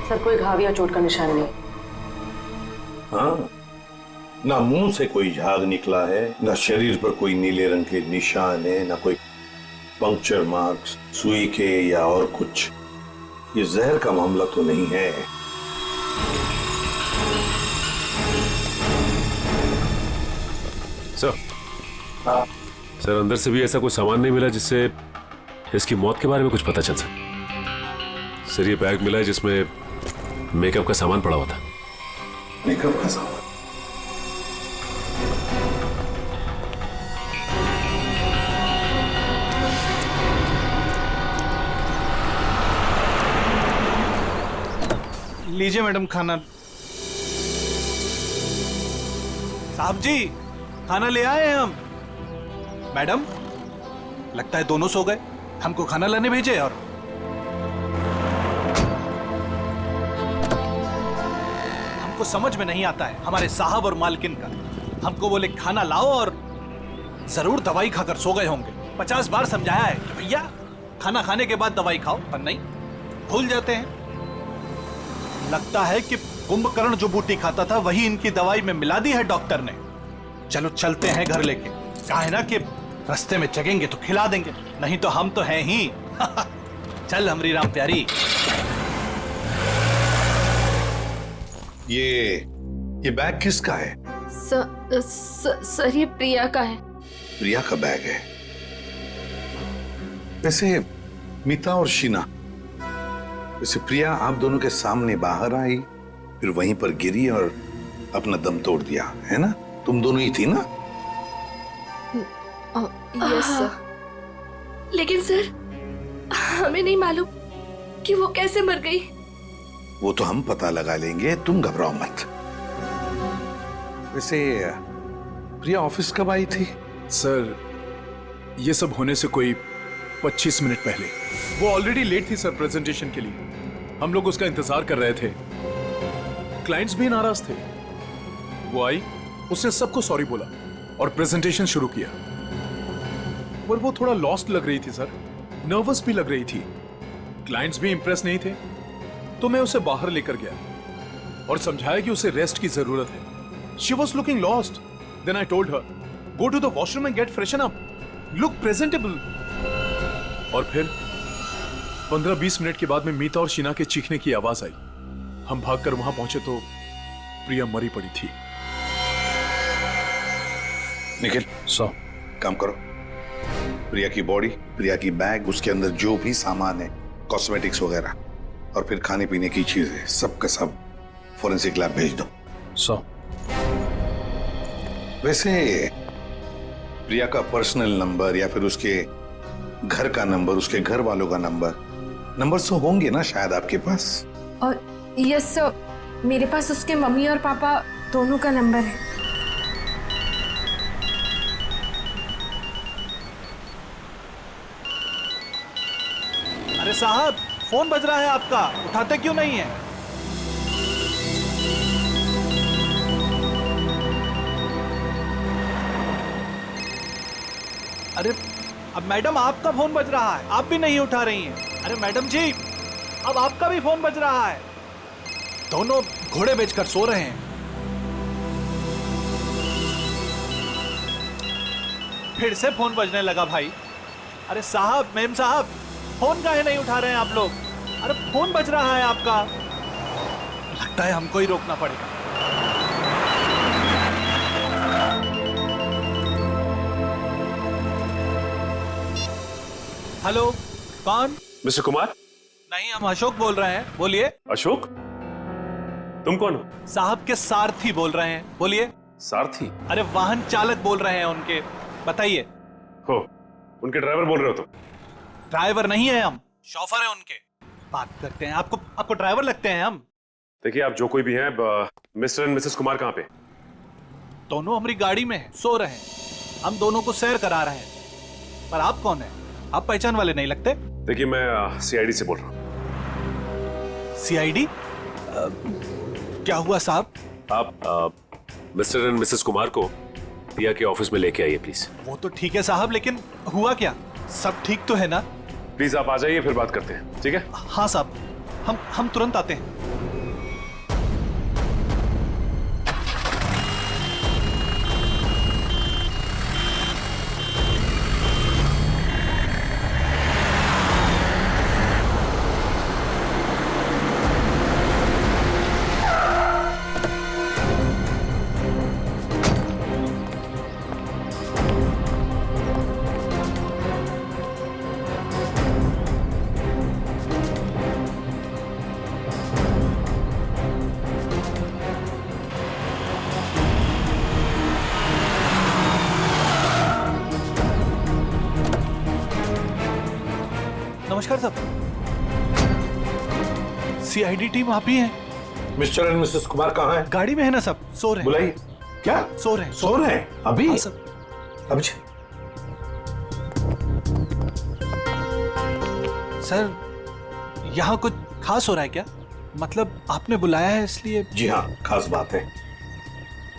सर, कोई घाव या चोट का निशान नहीं। हाँ, ना मुंह से कोई झाग निकला है, ना शरीर पर कोई नीले रंग के निशान है, ना कोई पंक्चर मार्क्स, सुई के या और कुछ। ये जहर का मामला तो नहीं है। सर, सर अंदर से भी ऐसा कोई सामान नहीं मिला जिससे इसकी मौत के बारे में कुछ पता चल सके। सर ये बैग मिला है जिसमें मेकअप का सामान पड़ा हुआ था। मेकअप का सामान? लीजिए मैडम खाना। साहब जी खाना ले आए हैं हम। मैडम लगता है दोनों सो गए, हमको खाना लाने भेजे। और हमको समझ में नहीं आता है हमारे साहब और मालकिन का। हमको बोले खाना लाओ और जरूर दवाई खाकर सो गए होंगे। 50 बार समझाया है कि भैया खाना खाने के बाद दवाई खाओ, पर नहीं, भूल जाते हैं। लगता है कि कुंभकर्ण जो बूटी खाता था वही इनकी दवाई में मिला दी है डॉक्टर ने। चलो चलते हैं घर लेके। कहा है ना कि रास्ते में चगेंगे तो खिला देंगे, नहीं तो हम तो हैं ही। चल हमरी राम प्यारी। ये बैग किसका है? सर ये प्रिया का है। प्रिया का बैग है? वैसे मीता और शीना, वैसे प्रिया आप दोनों के सामने बाहर आई, फिर वहीं पर गिरी और अपना दम तोड़ दिया, है ना? तुम दोनों ही थी ना? Yes sir. लेकिन सर हमें नहीं मालूम कि वो कैसे मर गई। वो तो हम पता लगा लेंगे, तुम घबराओ मत। वैसे प्रिया ऑफिस कब आई थी? सर ये सब होने से कोई 25 मिनट पहले। वो ऑलरेडी लेट थी सर प्रेजेंटेशन के लिए। हम लोग उसका इंतजार कर रहे थे, क्लाइंट्स भी नाराज थे। वो आई, उसने सबको सॉरी बोला और प्रेजेंटेशन शुरू किया। पर वो थोड़ा लॉस्ट लग रही थी सर, नर्वस भी लग रही थी। क्लाइंट्स भी इंप्रेस नहीं थे, तो मैं उसे बाहर लेकर गया और समझाया कि उसे रेस्ट की जरूरत है। She was looking lost. Then I told her, go to the washroom and get freshen up. Look presentable. और फिर 15-20 मिनट के बाद में मीता और शीना के चीखने की आवाज आई। हम भागकर वहां पहुंचे तो प्रिया मरी पड़ी थी। निखिल काम करो। प्रिया की बॉडी, प्रिया की बैग, उसके अंदर जो भी सामान है, कॉस्मेटिक्स वगैरह और फिर खाने पीने की चीजें, सब का सब फोरेंसिक लैब भेज दो। वैसे प्रिया का पर्सनल नंबर या फिर उसके घर का नंबर, उसके घर वालों का नंबर तो होंगे ना शायद आपके पास? और यस सर, मेरे पास उसके मम्मी और पापा दोनों का नंबर है। अरे साहब, फोन बज रहा है आपका, उठाते क्यों नहीं है? अरे अब मैडम आपका फोन बज रहा है, आप भी नहीं उठा रही हैं। अरे मैडम जी, अब आपका भी फोन बज रहा है। दोनों घोड़े बेचकर सो रहे हैं। फिर से फोन बजने लगा भाई। अरे साहब, मेम साहब, फोन काहे नहीं उठा रहे हैं आप लोग? अरे फोन बज रहा है आपका। लगता है हमको ही रोकना पड़ेगा। हेलो, कौन? मिस्टर कुमार? नहीं, हम अशोक बोल रहे हैं, बोलिए। अशोक? तुम कौन हो? साहब के सारथी बोल रहे हैं, बोलिए। सारथी? अरे वाहन चालक बोल रहे हैं उनके, बताइए। हो, उनके ड्राइवर बोल रहे हो तुम? ड्राइवर नहीं है हम, शॉफर है उनके। बात करते हैं, आपको ड्राइवर लगते हैं हम? देखिए, आप जो कोई भी हैं, मिस्टर एंड मिसेस कुमार कहाँ पे? दोनों हमारी गाड़ी में हैं, सो रहे हैं। हम दोनों को सैर करा रहे हैं। पर आप कौन हैं? आप पहचान वाले नहीं लगते। देखिए, मैं सीआईडी से बोल रहा हूँ। सीआईडी? क्या हुआ साहब? आप मिस्टर एंड मिसेस कुमार को प्रिया के ऑफिस में लेके आइए प्लीज। वो तो ठीक है साहब, लेकिन हुआ क्या? सब ठीक तो है ना? प्लीज आप आ जाइए, फिर बात करते हैं, ठीक है? हाँ साहब, हम तुरंत आते हैं। नमस्कार साहब, सीआईडी टीम आप ही हैं? मिस्टर एंड मिसेस कुमार कहाँ हैं? गाड़ी में है ना सब, सो रहे हैं। बुलाइए। क्या? सो रहे हैं। सो रहे हैं अभी? हाँ सर। अभी सर, यहाँ कुछ खास हो रहा है क्या? मतलब आपने बुलाया है इसलिए? जी हाँ, खास बात है।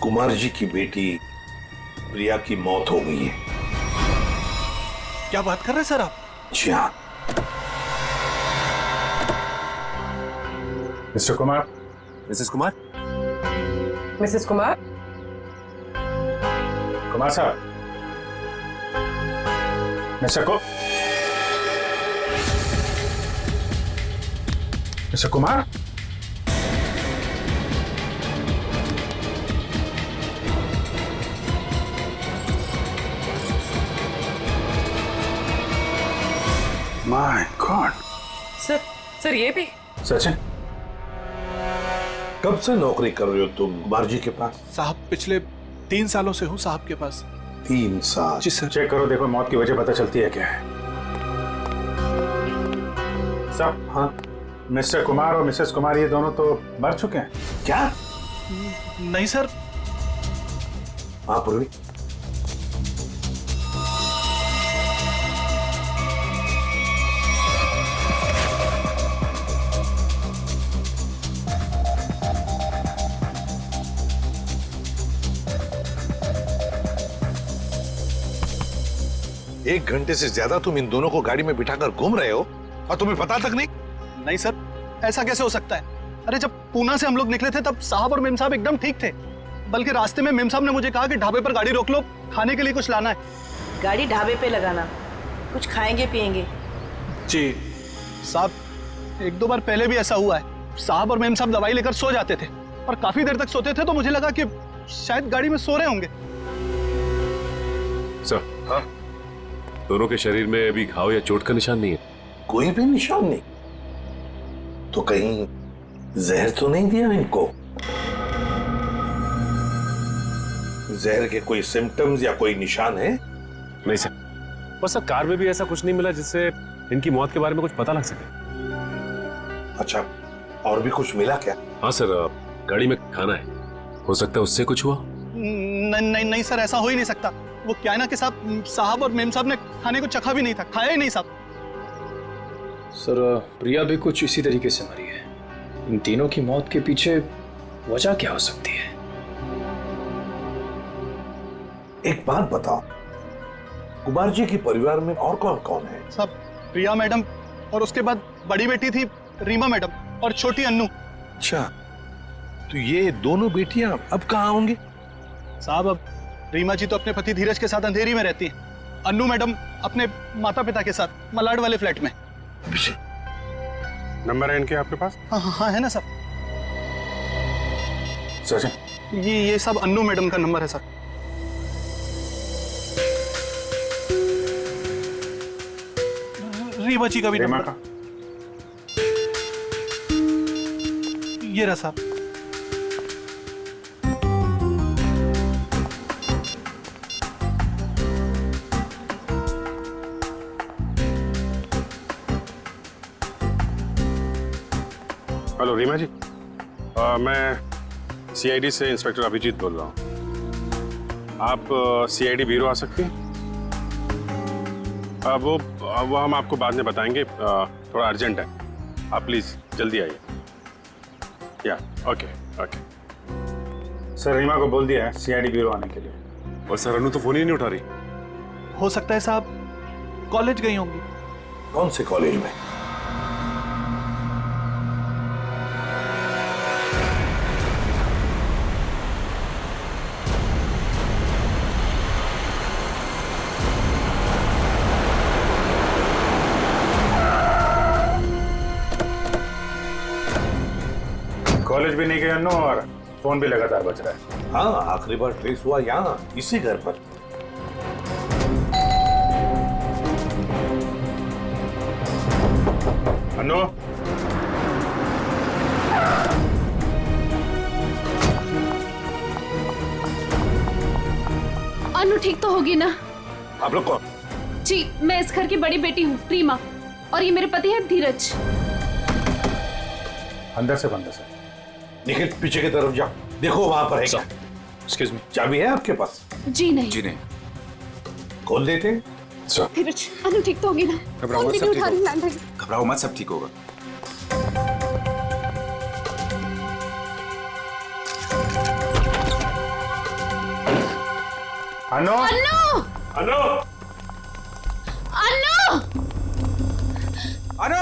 कुमार जी की बेटी प्रिया की मौत हो गई है। क्या बात कर रहे हैं सर आप? जी हाँ। Mr Kumar? Mrs Kumar? Mrs Kumar? Kumar साहब? Mr Kumar? My god. Sir ये भी? सचिन, कब से नौकरी कर रहे हो तुम कुमार जी के पास? साहब, पिछले 3 सालों से हूँ साहब के पास। 3 साल? जी सर। चेक करो, देखो मौत की वजह पता चलती है क्या है। साहब, हाँ, मिस्टर कुमार और मिसेस कुमार ये दोनों तो मर चुके हैं। क्या? नहीं सर। हाँ पूर्वी, एक घंटे से ज्यादा तुम इन दोनों को गाड़ी में बिठाकर घूम रहे हो और तुम्हें पता तक नहीं? नहीं सर, ऐसा कैसे हो सकता है? अरे जब पूना से हम लोग निकले थे तब साहब और मेम साहब एकदम ठीक थे। बल्कि रास्ते में मेम साहब ने मुझे कहा कि ढाबे पर गाड़ी रोक लो, खाने के लिए कुछ लाना है। गाड़ी ढाबे पे लगाना, कुछ खाएंगे पिएंगे। जी। साहब, एक दो बार पहले भी ऐसा हुआ है। साहब और मेम साहब दवाई लेकर सो जाते थे और काफी देर तक सोते थे, तो मुझे लगा कि शायद गाड़ी में सो रहे होंगे। सर, हाँ? दोनों के शरीर में अभी घाव या चोट का निशान नहीं है? कोई भी निशान नहीं। तो कहीं जहर तो नहीं दिया इनको? जहर के कोई सिम्टम्स या कोई निशान है? नहीं सर, बस सर कार में भी ऐसा कुछ नहीं मिला जिससे इनकी मौत के बारे में कुछ पता लग सके। अच्छा, और भी कुछ मिला क्या? हाँ सर, गाड़ी में खाना है, हो सकता है उससे कुछ हुआ। नहीं सर, ऐसा हो ही नहीं सकता। वो क्या है ना कि साहब और मेम साहब ने खाने को चखा भी नहीं था, खाया ही नहीं साहब। सर, प्रिया भी कुछ इसी तरीके से मरी है। इन तीनों की मौत के पीछे वजह क्या हो सकती है? एक बात बताओ, कुमार जी के परिवार में और कौन कौन है? सब प्रिया मैडम और उसके बाद बड़ी बेटी थी रीमा मैडम और छोटी अन्नू। अच्छा, तो ये दोनों बेटियां अब कहाँ होंगी? साहब, अब रीमा जी तो अपने पति धीरज के साथ अंधेरी में रहती हैं। अन्नू मैडम अपने माता पिता के साथ मलाड वाले फ्लैट में। नंबर है इनके आपके पास? हाँ है ना सर। सर, ये सब अन्नू मैडम का नंबर है सर। रीमा जी का भी नंबर का। ये रहा साहब। हेलो रीमा जी, मैं सीआईडी से इंस्पेक्टर अभिजीत बोल रहा हूँ। आप सीआईडी ब्यूरो आ सकती हैं? वो हम आपको बाद में बताएंगे, थोड़ा अर्जेंट है। आप प्लीज़ जल्दी आइए। या ओके ओके। सर, रीमा को बोल दिया है सीआईडी ब्यूरो आने के लिए। और सर, अनु तो फोन ही नहीं उठा रही। हो सकता है साहब कॉलेज गई होंगी। कौन से कॉलेज में? कॉलेज भी नहीं गए अन्नू और फोन भी लगातार बज रहा है। हाँ, आखिरी बार ट्रेस हुआ यहाँ, इसी घर पर। अन्नू, अनु ठीक तो होगी ना? आप लोग कौन? जी, मैं इस घर की बड़ी बेटी हूँ रीमा, और ये मेरे पति है धीरज। अंदर से बंद है सर। निखिल, पीछे की तरफ जाओ, देखो वहां पर है क्या। एक्सक्यूज मी, चाबी है आपके पास? जी नहीं। जी नहीं। खोल देते। धीरज, अनु ठीक तो होगी ना? घबराओ मत, सब ठीक होगा। घबराओ मत, सब ठीक होगा। अनु, अनु, अनु, अनु, अनु,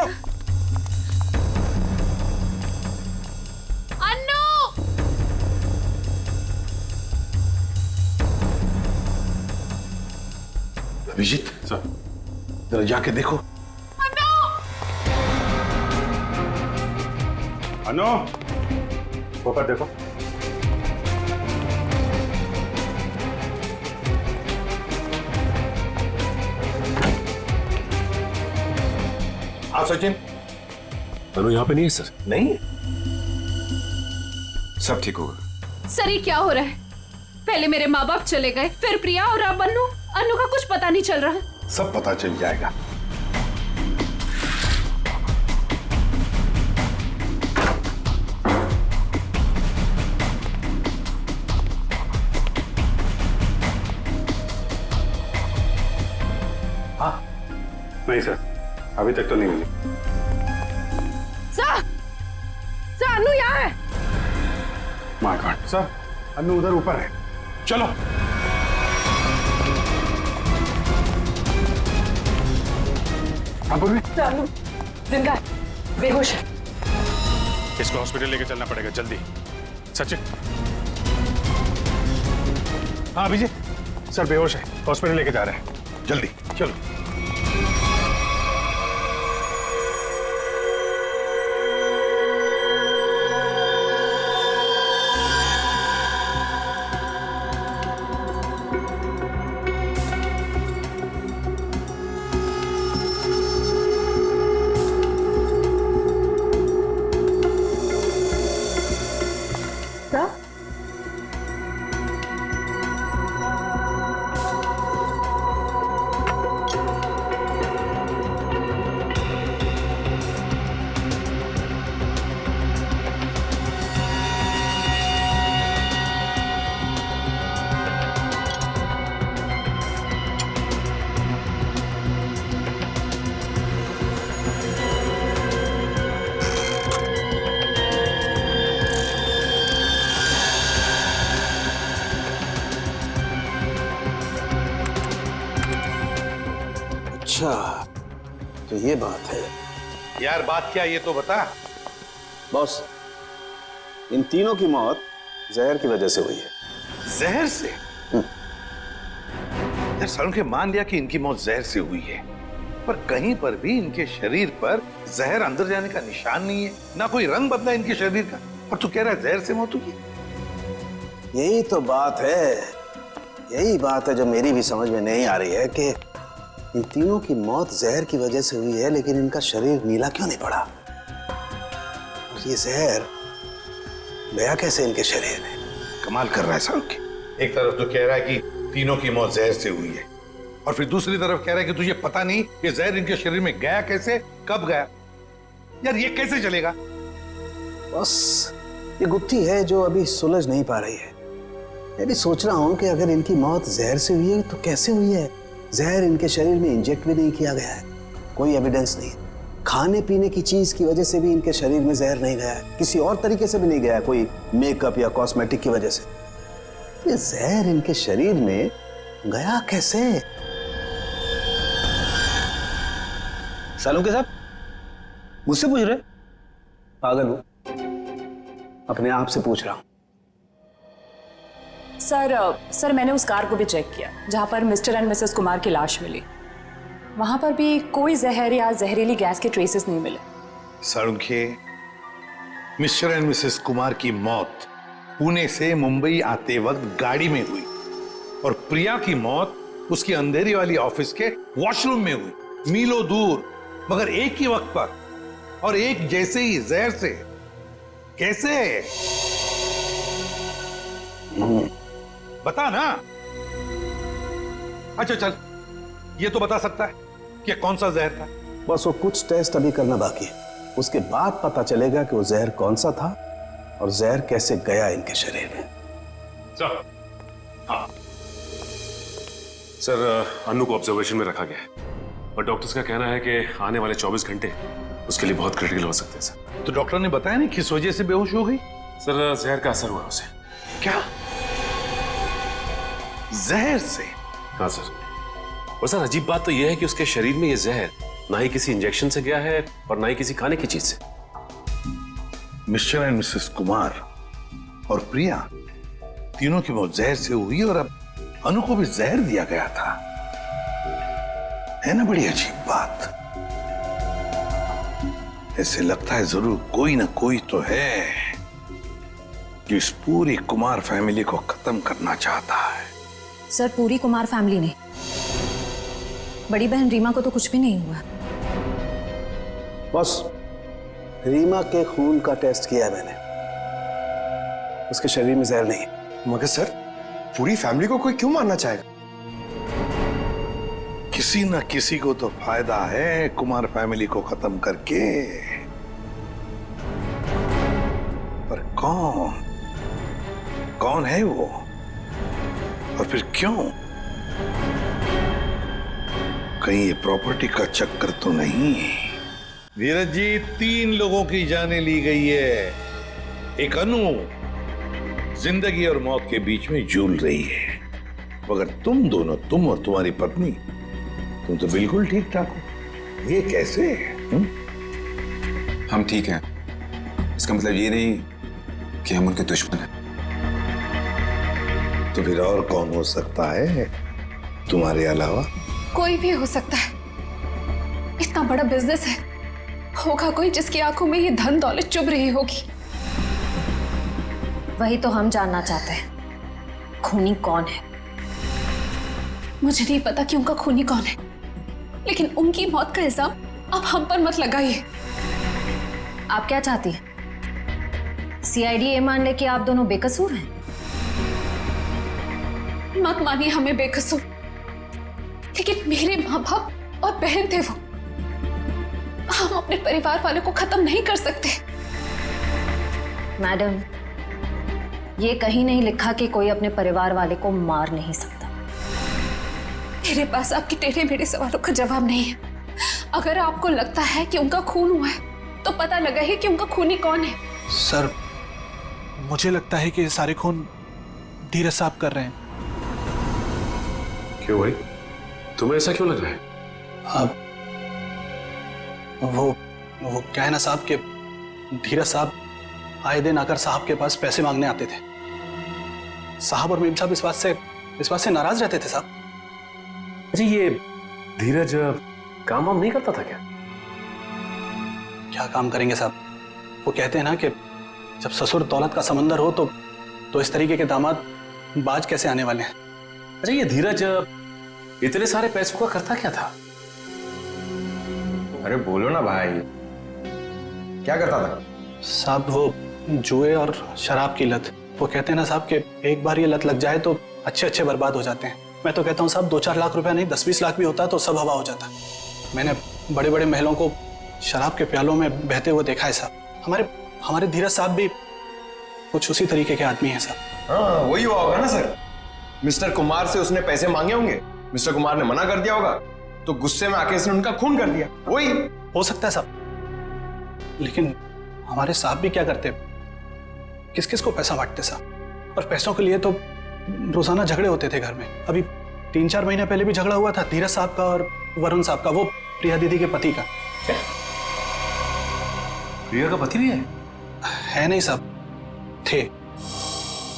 अभिजीत सर, जरा जाके देखो। अनु, ऊपर देखो। हाँ सचिन। अनु यहाँ पे नहीं है सर? नहीं, सब ठीक होगा। सर, ये क्या हो रहा है? पहले मेरे माँ बाप चले गए, फिर प्रिया, और अब अनु। अनु का कुछ पता नहीं चल रहा। सब पता चल जाएगा। हाँ, नहीं सर, अभी तक तो नहीं मिली। सर, अनु यहाँ है। माय गॉड सर, अनु उधर ऊपर है। चलो। अनु जिंदा है, बेहोश है। इसको हॉस्पिटल लेके चलना पड़ेगा जल्दी। सचिन। हाँ अभिजीत, सर बेहोश है, हॉस्पिटल लेके जा रहे हैं। जल्दी चलो। ये बात है। यार बात क्या ये तो बता। बॉस, इन तीनों की मौत जहर की वजह से हुई है। जहर से? यार सालुंखे मान लिया कि इनकी मौत जहर से हुई है, पर कहीं पर भी इनके शरीर पर जहर अंदर जाने का निशान नहीं है, ना कोई रंग बदला इनके शरीर का, और तू कह रहा है जहर से मौत हुई। यही तो बात है, यही बात है जो मेरी भी समझ में नहीं आ रही है कि इन तीनों की मौत जहर की वजह से हुई है, लेकिन इनका शरीर नीला क्यों नहीं पड़ा? और ये जहर गया कैसे इनके शरीर में? कमाल कर रहा है सालुंखे। एक तरफ तो कह रहा है कि तीनों की मौत जहर से हुई है, और फिर दूसरी तरफ कह रहा है कि तुझे पता नहीं ये जहर इनके शरीर में गया कैसे, कब गया। यार ये कैसे चलेगा? बस ये गुत्थी है जो अभी सुलझ नहीं पा रही है। मैं भी सोच रहा हूं कि अगर इनकी मौत जहर से हुई है तो कैसे हुई है? जहर इनके शरीर में इंजेक्ट भी नहीं किया गया है, कोई एविडेंस नहीं। खाने पीने की चीज की वजह से भी इनके शरीर में जहर नहीं गया है, किसी और तरीके से भी नहीं गया है, कोई मेकअप या कॉस्मेटिक की वजह से। ये जहर इनके शरीर में गया कैसे? सालुंखे साहब मुझसे पूछ रहे? पागल हूं, अपने आप से पूछ रहा हूं। सर मैंने उस कार को भी चेक किया जहां पर मिस्टर एंड मिसेस कुमार की लाश मिली। वहां पर भी कोई जहर या जहरीली गैस के ट्रेसेस नहीं मिले। Salunkhe, mister and Mrs Kumar की मौत पुणे से मुंबई आते वक्त गाड़ी में हुई, और प्रिया की मौत उसकी अंधेरी वाली ऑफिस के वॉशरूम में हुई, मीलों दूर, मगर एक ही वक्त पर और एक जैसे ही जहर से। कैसे? बता ना। अच्छा चल, ये तो बता सकता है कि कौन सा जहर था? बस वो कुछ टेस्ट अभी करना बाकी है, उसके बाद पता चलेगा कि वो जहर कौन सा था और जहर कैसे गया इनके शरीर में। सर, हाँ सर, अनु को ऑब्जर्वेशन में रखा गया है, और डॉक्टर्स का कहना है कि आने वाले 24 घंटे उसके लिए बहुत क्रिटिकल हो सकते हैं सर। तो डॉक्टर ने बताया नहीं किस वजह से बेहोश हो गई? सर जहर का असर हुआ उसे। क्या? जहर से? हाँ सर। और सर अजीब बात तो यह है कि उसके शरीर में यह जहर ना ही किसी इंजेक्शन से गया है और ना ही किसी खाने की चीज से। मिस्टर एंड मिसेस कुमार और प्रिया तीनों की मौत जहर से हुई, और अब अनु को भी जहर दिया गया था। है ना बड़ी अजीब बात। ऐसे लगता है जरूर कोई ना कोई तो है जो इस पूरी कुमार फैमिली को खत्म करना चाहता है। सर पूरी कुमार फैमिली ने, बड़ी बहन रीमा को तो कुछ भी नहीं हुआ। बस रीमा के खून का टेस्ट किया है मैंने, उसके शरीर में जहर नहीं है। मगर सर पूरी फैमिली को कोई क्यों मारना चाहेगा? किसी न किसी को तो फायदा है कुमार फैमिली को खत्म करके, पर कौन? कौन है वो, और फिर क्यों? कहीं ये प्रॉपर्टी का चक्कर तो नहीं? धीरज जी, 3 लोगों की जानें ली गई है। एक अनु जिंदगी और मौत के बीच में झूल रही है, मगर तुम दोनों, तुम और तुम्हारी पत्नी, तुम तो बिल्कुल ठीक ठाक हो। ये कैसे? हम ठीक हैं, इसका मतलब ये नहीं कि हम उनके दुश्मन हैं। तो फिर और कौन हो सकता है तुम्हारे अलावा? कोई भी हो सकता है, इतना बड़ा बिजनेस है, होगा कोई जिसकी आंखों में ये धन दौलत चुभ रही होगी। वही तो हम जानना चाहते हैं, खूनी कौन है? मुझे नहीं पता कि उनका खूनी कौन है, लेकिन उनकी मौत का इल्जाम अब हम पर मत लगाइए। आप क्या चाहती हैं? सीआईडी ये मान ले कि आप दोनों बेकसूर हैं? मत मानिए हमें बेकसूर, लेकिन मेरे माँ बाप और बहन थे वो, हम अपने परिवार वालों को खत्म नहीं कर सकते। मैडम, ये कहीं नहीं लिखा कि कोई अपने परिवार वाले को मार नहीं सकता। मेरे पास आपके टेढ़े मेढ़े सवालों का जवाब नहीं है। अगर आपको लगता है कि उनका खून हुआ है, तो पता लगा है कि उनका खूनी कौन है। सर, मुझे लगता है कि सारे खून धीरज साहब कर रहे हैं। क्यों भाई, तुम्हें ऐसा क्यों लग रहा है? वो क्या है ना साहब के धीरज साहब आए दिन आकर साहब के पास पैसे मांगने आते थे। साहब और मीम साहब इस बात से नाराज रहते थे साहब। अच्छा, ये धीरज काम वाम नहीं करता था क्या? क्या काम करेंगे साहब? वो कहते हैं ना कि जब ससुर दौलत का समंदर हो तो इस तरीके के दामाद बाज कैसे आने वाले हैं। अच्छा, ये धीरज इतने सारे पैसों का करता क्या था? अरे बोलो ना भाई, क्या करता था? साहब वो जुए और शराब की लत। वो कहते हैं ना साहब कि एक बार ये लत लग जाए तो अच्छे बर्बाद हो जाते हैं। मैं तो कहता हूँ साहब 2-4 लाख रुपया नहीं 10-20 लाख भी होता तो सब हवा हो जाता। मैंने बड़े बड़े महलों को शराब के प्यालों में बहते हुए देखा है साहब। हमारे धीरज साहब भी कुछ उसी तरीके के आदमी हैं साहब। हाँ, वही हुआ होगा ना सर। मिस्टर कुमार से उसने पैसे मांगे होंगे, मिस्टर कुमार ने मना कर दिया होगा, तो गुस्से में आके इसने उनका खून कर दिया। वही हो सकता है साहब, लेकिन हमारे साहब भी क्या करते, किस किस को पैसा बांटते साहब। और पैसों के लिए तो रोजाना झगड़े होते थे घर में। अभी 3-4 महीने पहले भी झगड़ा हुआ था धीरज साहब का और वरुण साहब का, वो प्रिया दीदी के पति का। प्रिया का पति भी है नहीं साहब, थे।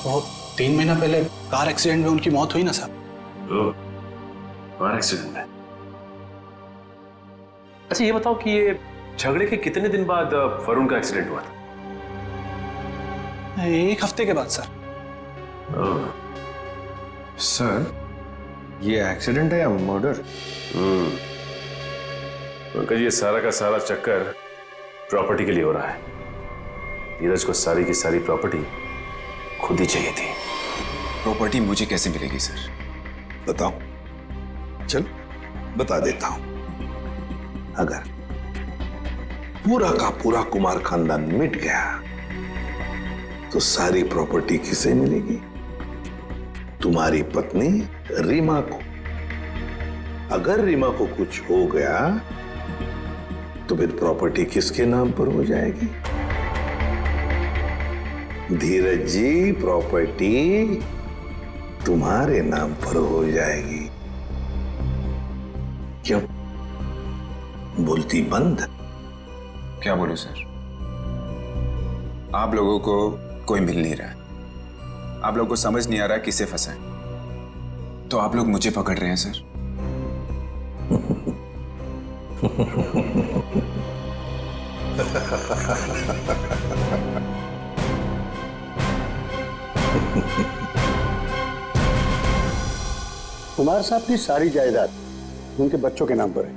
वो 3 महीना पहले कार एक्सीडेंट में उनकी मौत हुई ना साहब। कार एक्सीडेंट में? अच्छा, ये बताओ कि ये झगड़े के कितने दिन बाद वरुण का एक्सीडेंट हुआ था? 1 हफ्ते के बाद सर। सर, ये एक्सीडेंट है या मर्डर? पंकज, ये सारा का सारा चक्कर प्रॉपर्टी के लिए हो रहा है। धीरज को सारी की सारी प्रॉपर्टी खुद ही चाहिए थी। प्रॉपर्टी मुझे कैसे मिलेगी सर? बताओ, चल बता देता हूं। अगर पूरा का पूरा कुमार खानदान मिट गया तो सारी प्रॉपर्टी किसे मिलेगी? तुम्हारी पत्नी रीमा को। अगर रीमा को कुछ हो गया तो फिर प्रॉपर्टी किसके नाम पर हो जाएगी? धीरज जी, प्रॉपर्टी तुम्हारे नाम पर हो जाएगी। क्यों बोलती बंद? क्या बोलूं सर? आप लोगों को कोई मिल नहीं रहा, आप लोगों को समझ नहीं आ रहा किसे फंसा है, तो आप लोग मुझे पकड़ रहे हैं सर। कुमार साहब की सारी जायदाद उनके बच्चों के नाम पर है।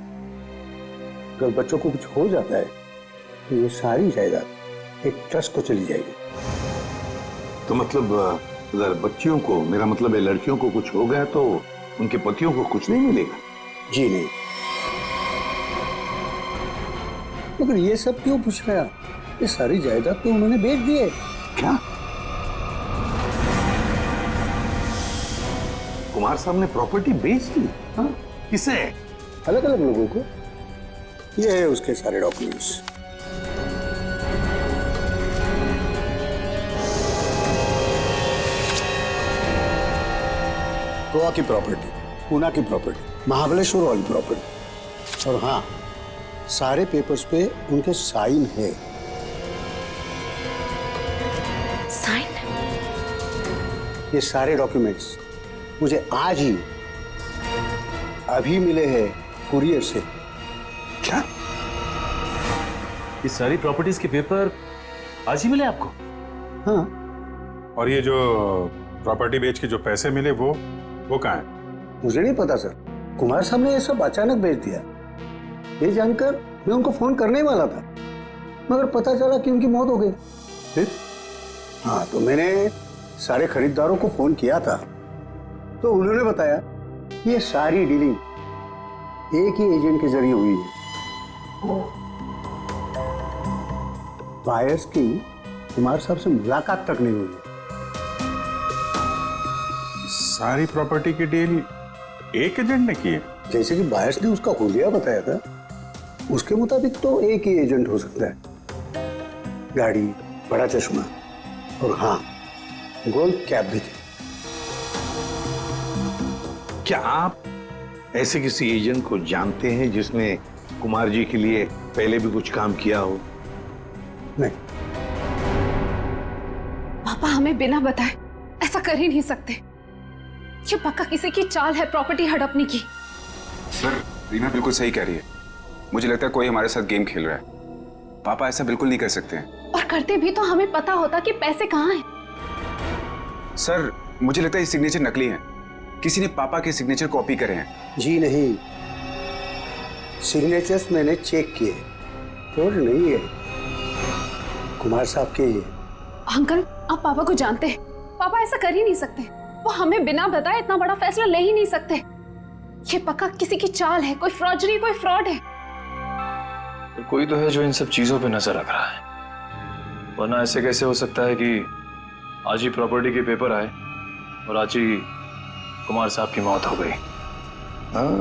अगर बच्चों को कुछ हो जाता है तो ये सारी जायदाद एक ट्रस्ट को चली जाएगी। तो मतलब अगर बच्चियों को, मेरा मतलब है लड़कियों को कुछ हो गया तो उनके पतियों को कुछ नहीं मिलेगा? जी नहीं। मगर ये सब क्यों पूछ रहे हैं? ये सारी जायदाद तो उन्होंने बेच दी है। क्या? कुमार साहब ने प्रॉपर्टी बेच दी? हाँ? किसे? अलग अलग लोगों को। ये है उसके सारे डॉक्यूमेंट्स। गोवा की प्रॉपर्टी, पूना की प्रॉपर्टी, महाबलेश्वर वाली प्रॉपर्टी, और हाँ, सारे पेपर्स पे उनके साइन है। साइन? ये सारे डॉक्यूमेंट्स मुझे आज ही अभी मिले हैं कुरियर से। क्या? ये सारी प्रॉपर्टीज के पेपर आज ही मिले आपको? हाँ। और ये जो प्रॉपर्टी बेच के जो पैसे मिले वो कहाँ है? मुझे नहीं पता सर, कुमार साहब ने ये सब अचानक भेज दिया। ये जानकर मैं उनको फोन करने वाला था, मगर पता चला कि उनकी मौत हो गई। फिर हाँ, तो मैंने सारे खरीदारों को फोन किया था, तो उन्होंने बताया कि ये सारी डीलिंग एक ही एजेंट के जरिए हुई है। बायर्स की कुमार साहब से मुलाकात तक नहीं हुई है। सारी प्रॉपर्टी की डील एक एजेंट ने की है? जैसे कि बायर्स ने उसका हुलिया बताया था, उसके मुताबिक तो एक ही एजेंट हो सकता है। गाड़ी, बड़ा चश्मा और हाँ, गोल्ड कैप भी थी। क्या आप ऐसे किसी एजेंट को जानते हैं जिसने कुमार जी के लिए पहले भी कुछ काम किया हो? नहीं। पापा हमें बिना बताए ऐसा कर ही नहीं सकते। ये पक्का किसी की चाल है प्रॉपर्टी हड़पने की। सर रीना बिल्कुल सही कह रही है। मुझे लगता है कोई हमारे साथ गेम खेल रहा है। पापा ऐसा बिल्कुल नहीं कर सकते हैं। और करते भी तो हमें पता होता कि पैसे कहाँ हैं। सर मुझे लगता है ये सिग्नेचर नकली है। किसी ने पापा के सिग्नेचर कॉपी करे हैं। जी नहीं, सिग्नेचर्स मैंने चेक किए, और नहीं है कुमार साहब के। अंकल आप पापा को जानते हैं, पापा ऐसा कर ही नहीं सकते। वो हमें बिना बताए इतना बड़ा फैसला ले ही नहीं सकते। ये पक्का किसी की चाल है, कोई फ्रॉडरी, कोई फ्रॉड है। तो कोई तो है जो इन सब चीजों पे नजर रख रहा है, वरना ऐसे कैसे हो सकता है कि आज ही प्रॉपर्टी के पेपर आए और आज ही कुमार साहब की मौत हो गई। हाँ,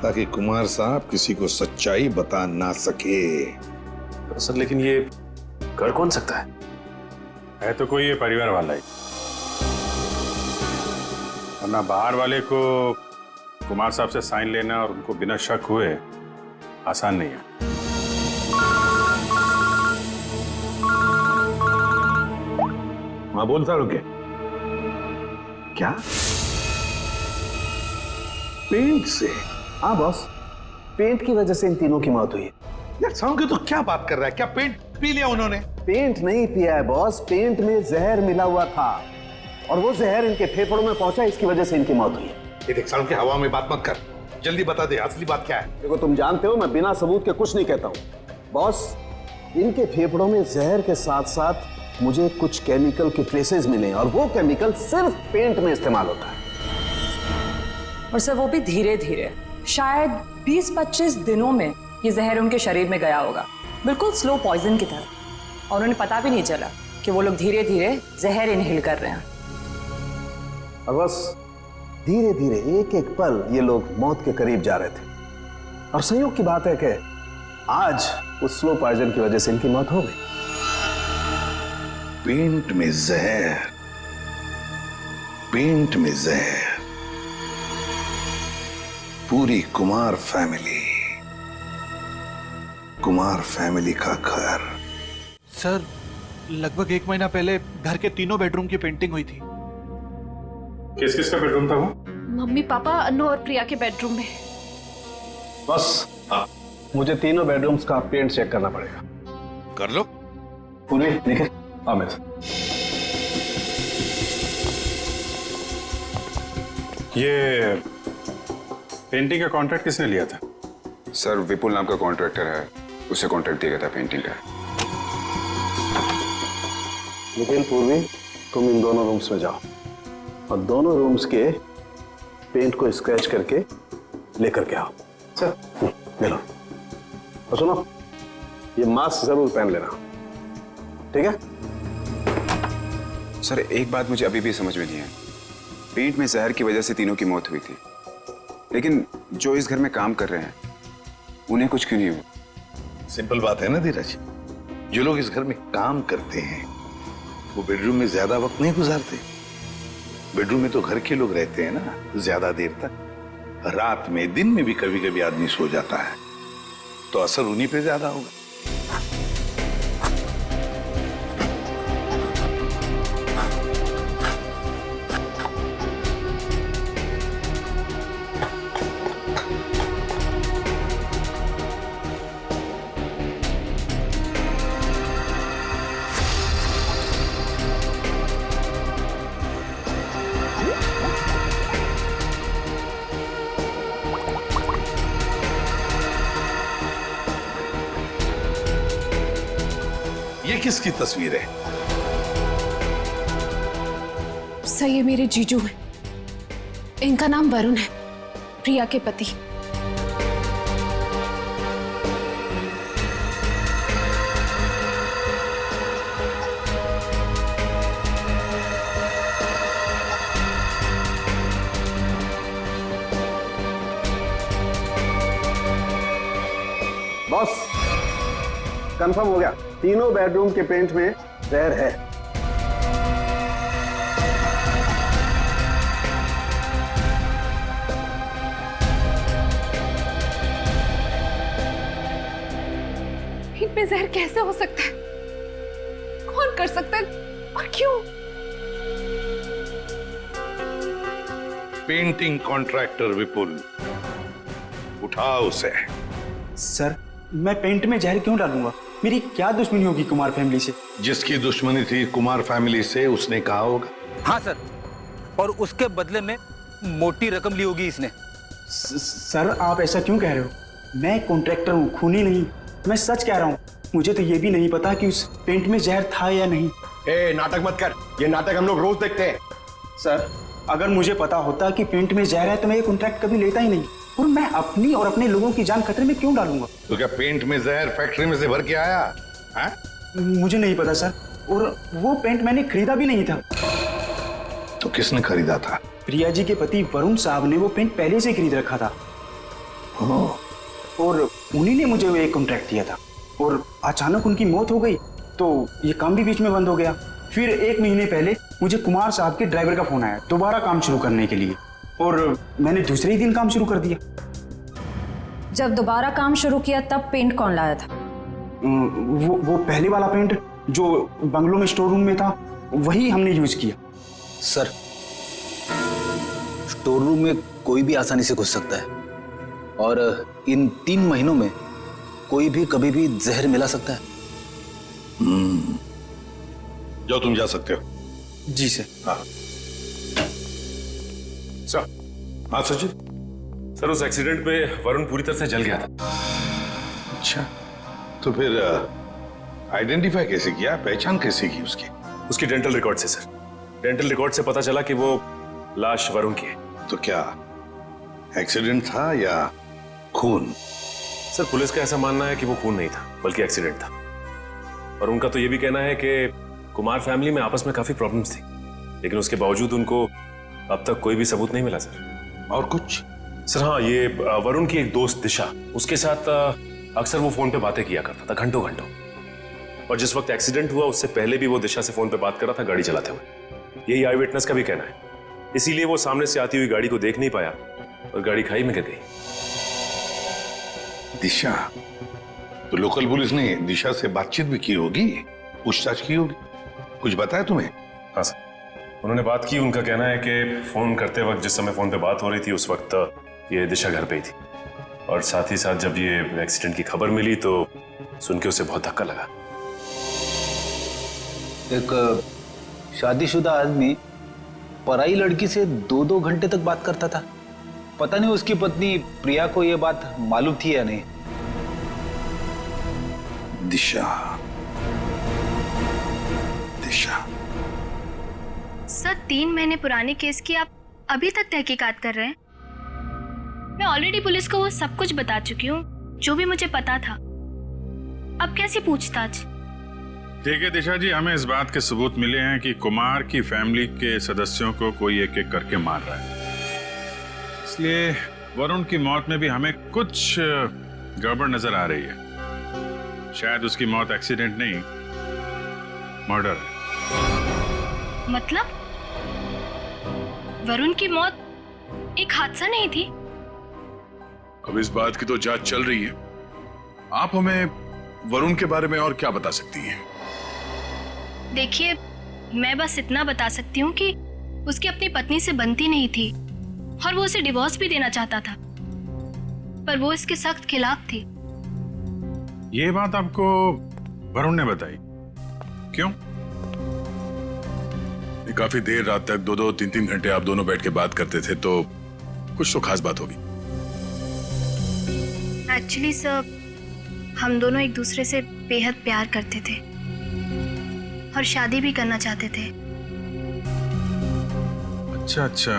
ताकि कुमार साहब किसी को सच्चाई बता ना सके। सर लेकिन ये कर कौन सकता है तो कोई ये परिवार वाला ही, वरना बाहर वाले को कुमार साहब से साइन लेना और उनको बिना शक हुए आसान नहीं है। हाँ बोल सारू के क्या? पेंट से? हाँ बॉस, पेंट की वजह से इन तीनों की मौत हुई है। यार सारू के तो क्या बात कर रहा है? क्या पेंट पी लिया उन्होंने? पेंट नहीं पिया है बॉस, पेंट में जहर मिला हुआ था और वो जहर इनके फेफड़ों में पहुंचा, इसकी वजह से इनकी मौत हुई है। ये देख सारू के, हवा में बात मत कर, जल्दी बता दे असली बात क्या है। देखो तुम जानते हो मैं बिना सबूत के कुछ नहीं कहता हूं। बॉस इनके फेफड़ों में जहर के साथ साथ मुझे कुछ केमिकल के ट्रेसेस मिले और वो केमिकल सिर्फ पेंट में इस्तेमाल होता है। और सर वो भी धीरे धीरे, शायद 20-25 दिनों में ये जहर उनके शरीर में गया होगा, बिल्कुल स्लो पॉइजन की तरह। और उन्हें पता भी नहीं चला कि वो लोग धीरे धीरे जहर इनहेल कर रहे हैं। और बस धीरे धीरे एक एक पल ये लोग मौत के करीब जा रहे थे। और संयोग की बात है कि आज उस स्लो पॉइजन की वजह से इनकी मौत हो गई। पेंट में जहर, पेंट में जहर, पूरी कुमार फैमिली का घर। सर लगभग 1 महीना पहले घर के तीनों बेडरूम की पेंटिंग हुई थी। किस किस का बेडरूम था वो? मम्मी पापा अनु और प्रिया के बेडरूम में। बस मुझे तीनों बेडरूम्स का पेंट चेक करना पड़ेगा। कर लो। पूरी निखिल आमिर। ये पेंटिंग का कॉन्ट्रैक्ट किसने लिया था? सर विपुल नाम का कॉन्ट्रैक्टर है, उसे कॉन्ट्रैक्ट दिया गया था पेंटिंग का। निखिल पूर्वी तुम इन दोनों रूम्स में जाओ और दोनों रूम्स के पेंट को स्क्रैच करके लेकर के आओ। सर ले लो। और सुनो, ये मास्क जरूर पहन लेना, ठीक है? सर एक बात मुझे अभी भी समझ में नहीं है, पेंट में जहर की वजह से तीनों की मौत हुई थी, लेकिन जो इस घर में काम कर रहे हैं उन्हें कुछ क्यों नहीं हुआ? सिंपल बात है ना धीरज, जो लोग इस घर में काम करते हैं वो बेडरूम में ज्यादा वक्त नहीं गुजारते। बेडरूम में तो घर के लोग रहते हैं ना ज्यादा देर तक। रात में, दिन में भी कभी कभी आदमी सो जाता है, तो असर उन्हीं पे ज्यादा होगा। ये किसकी तस्वीर है? सर ये मेरे जीजू हैं, इनका नाम वरुण है, प्रिया के पति। बॉस कंफर्म हो गया, तीनों बेडरूम के पेंट में जहर है। पेंट में जहर कैसे हो सकता है? कौन कर सकता है और क्यों? पेंटिंग कॉन्ट्रैक्टर विपुल, उठाओ उसे। सर, मैं पेंट में जहर क्यों डालूंगा? मेरी क्या दुश्मनी होगी कुमार फैमिली से? जिसकी दुश्मनी थी कुमार फैमिली से उसने कहा होगा। हाँ सर, और उसके बदले में मोटी रकम ली होगी इसने। सर, आप ऐसा क्यों कह रहे हो? मैं कॉन्ट्रैक्टर हूँ, खूनी नहीं। मैं सच कह रहा हूँ। मुझे तो ये भी नहीं पता कि उस पेंट में जहर था या नहीं। नाटक मत कर, ये नाटक हम लोग रोज देखते हैं। सर, अगर मुझे पता होता कि पेंट में जहर है तो मैं ये कॉन्ट्रैक्ट कभी लेता ही नहीं। और मैं अपनी और अपने लोगों की जान खतरे में क्यों डालूंगा? तो क्या पेंट में जहर फैक्ट्री में से भर के आया है? मुझे नहीं पता सर, और वो पेंट मैंने खरीदा भी नहीं था। तो किसने खरीदा था? प्रिया जी के पति वरुण साहब ने वो पेंट पहले से खरीद रखा था। और उन्हीं ने मुझे वो एक कॉन्ट्रैक्ट दिया था। और अचानक उनकी मौत हो गई तो ये काम भी बीच में बंद हो गया। फिर 1 महीने पहले मुझे कुमार साहब के ड्राइवर का फोन आया दोबारा काम शुरू करने के लिए, और मैंने दूसरे ही दिन काम शुरू कर दिया। जब दोबारा काम शुरू किया तब पेंट कौन लाया था? वो पहले वाला पेंट जो बंगलों में स्टोर रूम में था, वही हमने यूज किया। सर, स्टोर रूम में कोई भी आसानी से घुस सकता है, और इन 3 महीनों में कोई भी कभी भी जहर मिला सकता है। जाओ, तुम जा सकते हो। जी सर। हाँ सर। हाँ सचिन। सर, उस एक्सीडेंट में वरुण पूरी तरह से जल गया था। अच्छा, तो फिर आइडेंटिफाई कैसे किया, पहचान कैसे की उसकी? उसकी डेंटल रिकॉर्ड से सर। डेंटल रिकॉर्ड से पता चला कि वो लाश वरुण की है। तो क्या एक्सीडेंट था या खून? सर, पुलिस का ऐसा मानना है कि वो खून नहीं था बल्कि एक्सीडेंट था। और उनका तो ये भी कहना है कि कुमार फैमिली में आपस में काफी प्रॉब्लम्स थी, लेकिन उसके बावजूद उनको अब तक कोई भी सबूत नहीं मिला सर। और कुछ? सर हाँ, ये वरुण की एक दोस्त दिशा, उसके साथ अक्सर वो फोन पे बातें किया करता था घंटों घंटों। और जिस वक्त एक्सीडेंट हुआ उससे पहले भी वो दिशा से फोन पे बात कर रहा था गाड़ी चलाते हुए। यही आई विटनेस का भी कहना है। इसीलिए वो सामने से आती हुई गाड़ी को देख नहीं पाया और गाड़ी खाई में गिर गई। दिशा? तो लोकल पुलिस ने दिशा से बातचीत भी की होगी, पूछताछ की होगी। कुछ बताया तुम्हें? हाँ सर, उन्होंने बात की। उनका कहना है कि फोन करते वक्त जिस समय फोन पे बात हो रही थी उस वक्त ये दिशा घर पे ही थी, और साथ ही साथ जब ये एक्सीडेंट की खबर मिली तो सुन के उसे बहुत धक्का लगा। एक शादीशुदा आदमी पराई लड़की से 2-2 घंटे तक बात करता था। पता नहीं उसकी पत्नी प्रिया को यह बात मालूम थी या नहीं। दिशा, दिशा। सर, 3 महीने पुराने केस की आप अभी तक तहकीकात कर रहे हैं? मैं ऑलरेडी पुलिस को वो सब कुछ बता चुकी हूँ जो भी मुझे पता था। अब कैसी पूछताछ? देखिए दिशा जी, हमें इस बात के सबूत मिले हैं कि कुमार की फैमिली के सदस्यों को कोई एक एक करके मार रहा है। इसलिए वरुण की मौत में भी हमें कुछ गड़बड़ नजर आ रही है। शायद उसकी मौत एक्सीडेंट नहीं, मर्डर है। मतलब वरुण की मौत एक हादसा नहीं थी? अब इस बात की तो जांच चल रही है। आप हमें वरुण के बारे में और क्या बता सकती हैं? देखिए, मैं बस इतना बता सकती हूँ कि उसकी अपनी पत्नी से बनती नहीं थी और वो उसे डिवोर्स भी देना चाहता था, पर वो इसके सख्त खिलाफ थी। ये बात आपको वरुण ने बताई? क्यों? काफी देर रात तक 2-2, 3-3 घंटे आप दोनों बैठ के बात करते थे, तो कुछ तो खास बात होगी। एक्चुअली सर, हम दोनों एक दूसरे से बेहद प्यार करते थे और शादी भी करना चाहते थे। अच्छा अच्छा,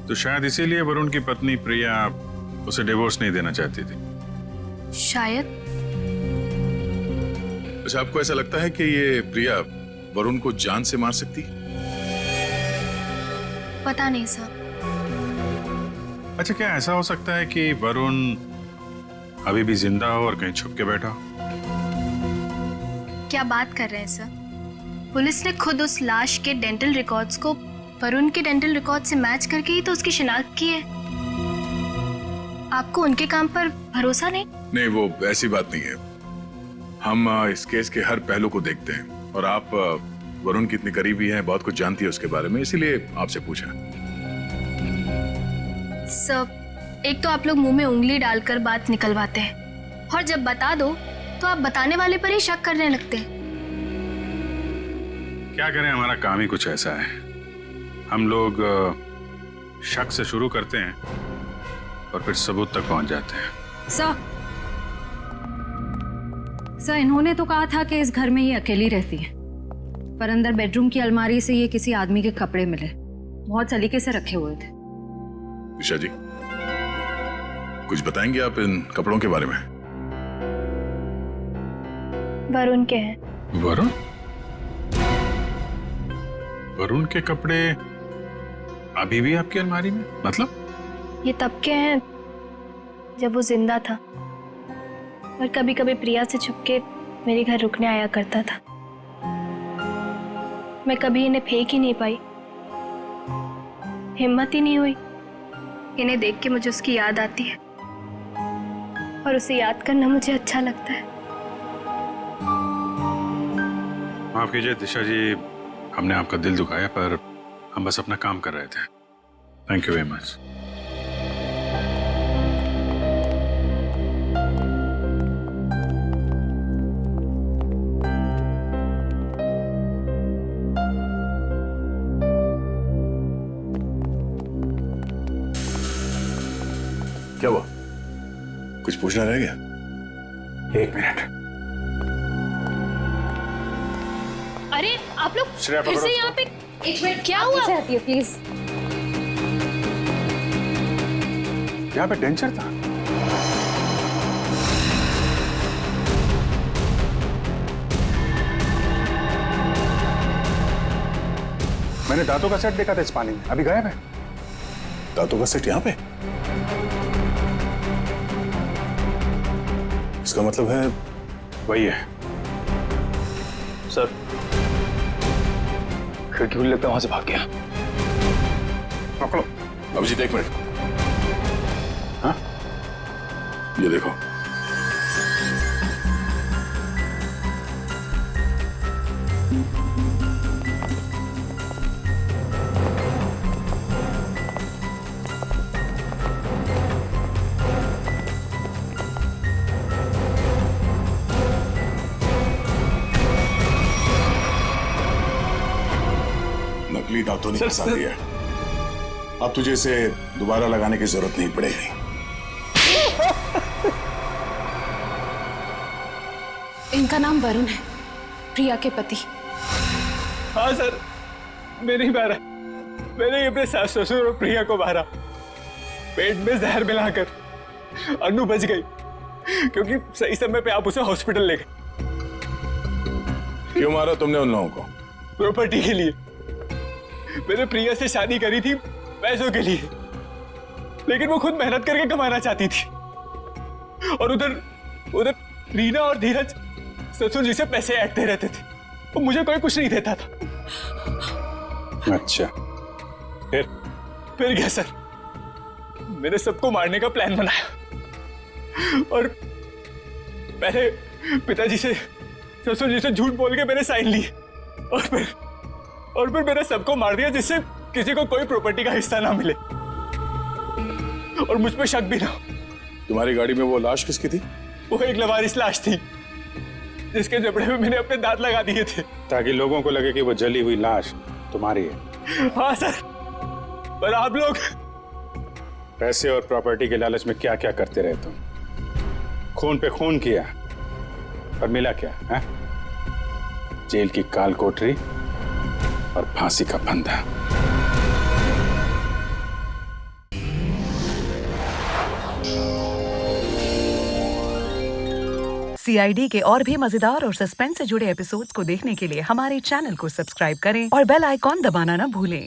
तो शायद इसीलिए वरुण की पत्नी प्रिया उसे डिवोर्स नहीं देना चाहती थी। शायद। अच्छा, आपको ऐसा लगता है कि ये प्रिया वरुण को जान से मार सकती? पता नहीं सर। अच्छा, क्या ऐसा हो सकता है कि वरुण अभी भी जिंदा हो और कहीं छुप के बैठा हो? क्या बात कर रहे हैं सर? पुलिस ने खुद उस लाश के डेंटल रिकॉर्ड्स को वरुण के डेंटल रिकॉर्ड से मैच करके ही तो उसकी शिनाख्त की है। आपको उनके काम पर भरोसा नहीं? नहीं, वो ऐसी बात नहीं है। हम इस केस के हर पहलू को देखते हैं और आप वरुण की इतनी करीबी हैं, बहुत कुछ जानती है उसके बारे में, इसीलिए आपसे पूछा। सब एक तो आप लोग मुंह में उंगली डालकर बात निकलवाते हैं और जब बता दो तो आप बताने वाले पर ही शक करने लगते हैं। क्या करें, हमारा काम ही कुछ ऐसा है। हम लोग शक से शुरू करते हैं और फिर सबूत तक पहुंच जाते हैं। सर, इन्होंने तो कहा था कि इस घर में ये अकेली रहती है, पर अंदर बेडरूम की अलमारी से ये किसी आदमी के कपड़े मिले, बहुत सलीके से रखे हुए थे। दिशा जी, कुछ बताएंगे आप इन कपड़ों के बारे में? वरुण के हैं। वरुण? वरुण के कपड़े अभी भी आपकी अलमारी में? मतलब ये तब के हैं जब वो जिंदा था और कभी कभी प्रिया से छुपके मेरे घर रुकने आया करता था। मैं कभी इन्हें फेंक ही नहीं पाई, हिम्मत ही नहीं हुई। इन्हें देख के मुझे उसकी याद आती है और उसे याद करना मुझे अच्छा लगता है। माफ कीजिए दिशा जी, हमने आपका दिल दुखाया, पर हम बस अपना काम कर रहे थे। Thank you very much. क्या हुआ? कुछ पूछना रह गया? एक मिनट। अरे आप लोग श्रेया, फिर पकड़ो से इसको। यहाँ पे। एक मिनट, क्या हुआ? प्लीज। यहाँ पे डेंचर था। मैंने दांतों का सेट देखा था इस पानी में, अभी गायब है। दांतों का सेट यहाँ पे? इसका मतलब है वही है। सर, खिड़की खुली, लगता है वहां से भाग गया। पकड़ो। अभिजीत, एक मिनट। हाँ, ये देखो। नकली दांतों ने फंसा दिया। अब तुझे इसे दोबारा लगाने की जरूरत नहीं पड़ेगी। इनका नाम वरुण है, प्रिया के पति। हाँ सर, मैं नहीं मारा। मैंने अपने सास ससुर और प्रिया को मारा, पेट में जहर मिलाकर। अनु बच गई क्योंकि सही समय पे आप उसे हॉस्पिटल ले गए। क्यों मारा तुमने उन लोगों को? प्रॉपर्टी के लिए। मैंने प्रिया से शादी करी थी पैसों के लिए, लेकिन वो खुद मेहनत करके कमाना चाहती थी। और उधर रीना और धीरज ससुर जी से पैसे ऐंठते रहते थे और मुझे कोई कुछ नहीं देता था। अच्छा, फिर क्या सर, मैंने सबको मारने का प्लान बनाया और पहले पिताजी से, ससुर जी से झूठ बोल के मैंने साइन लिए और फिर मैंने सबको मार दिया जिससे किसी को कोई प्रॉपर्टी का हिस्सा ना मिले और मुझ पे शक भी ना हो। तुम्हारी गाड़ी में वो लाश किसकी थी? वो एक लवारिस लाश थी जिसके जबड़े में मैंने अपने दांत लगा दिए थे ताकि लोगों को लगे कि वो जली हुई लाश तुम्हारी है। हाँ सर, पर आप लोग पैसे और प्रॉपर्टी के लालच में क्या क्या करते रहे तुम। खून पे खून किया और मिला क्या है? जेल की काल कोठरी और फांसी का फंदा। CID के और भी मजेदार और सस्पेंस से जुड़े एपिसोड्स को देखने के लिए हमारे चैनल को सब्सक्राइब करें और बेल आइकॉन दबाना ना भूलें।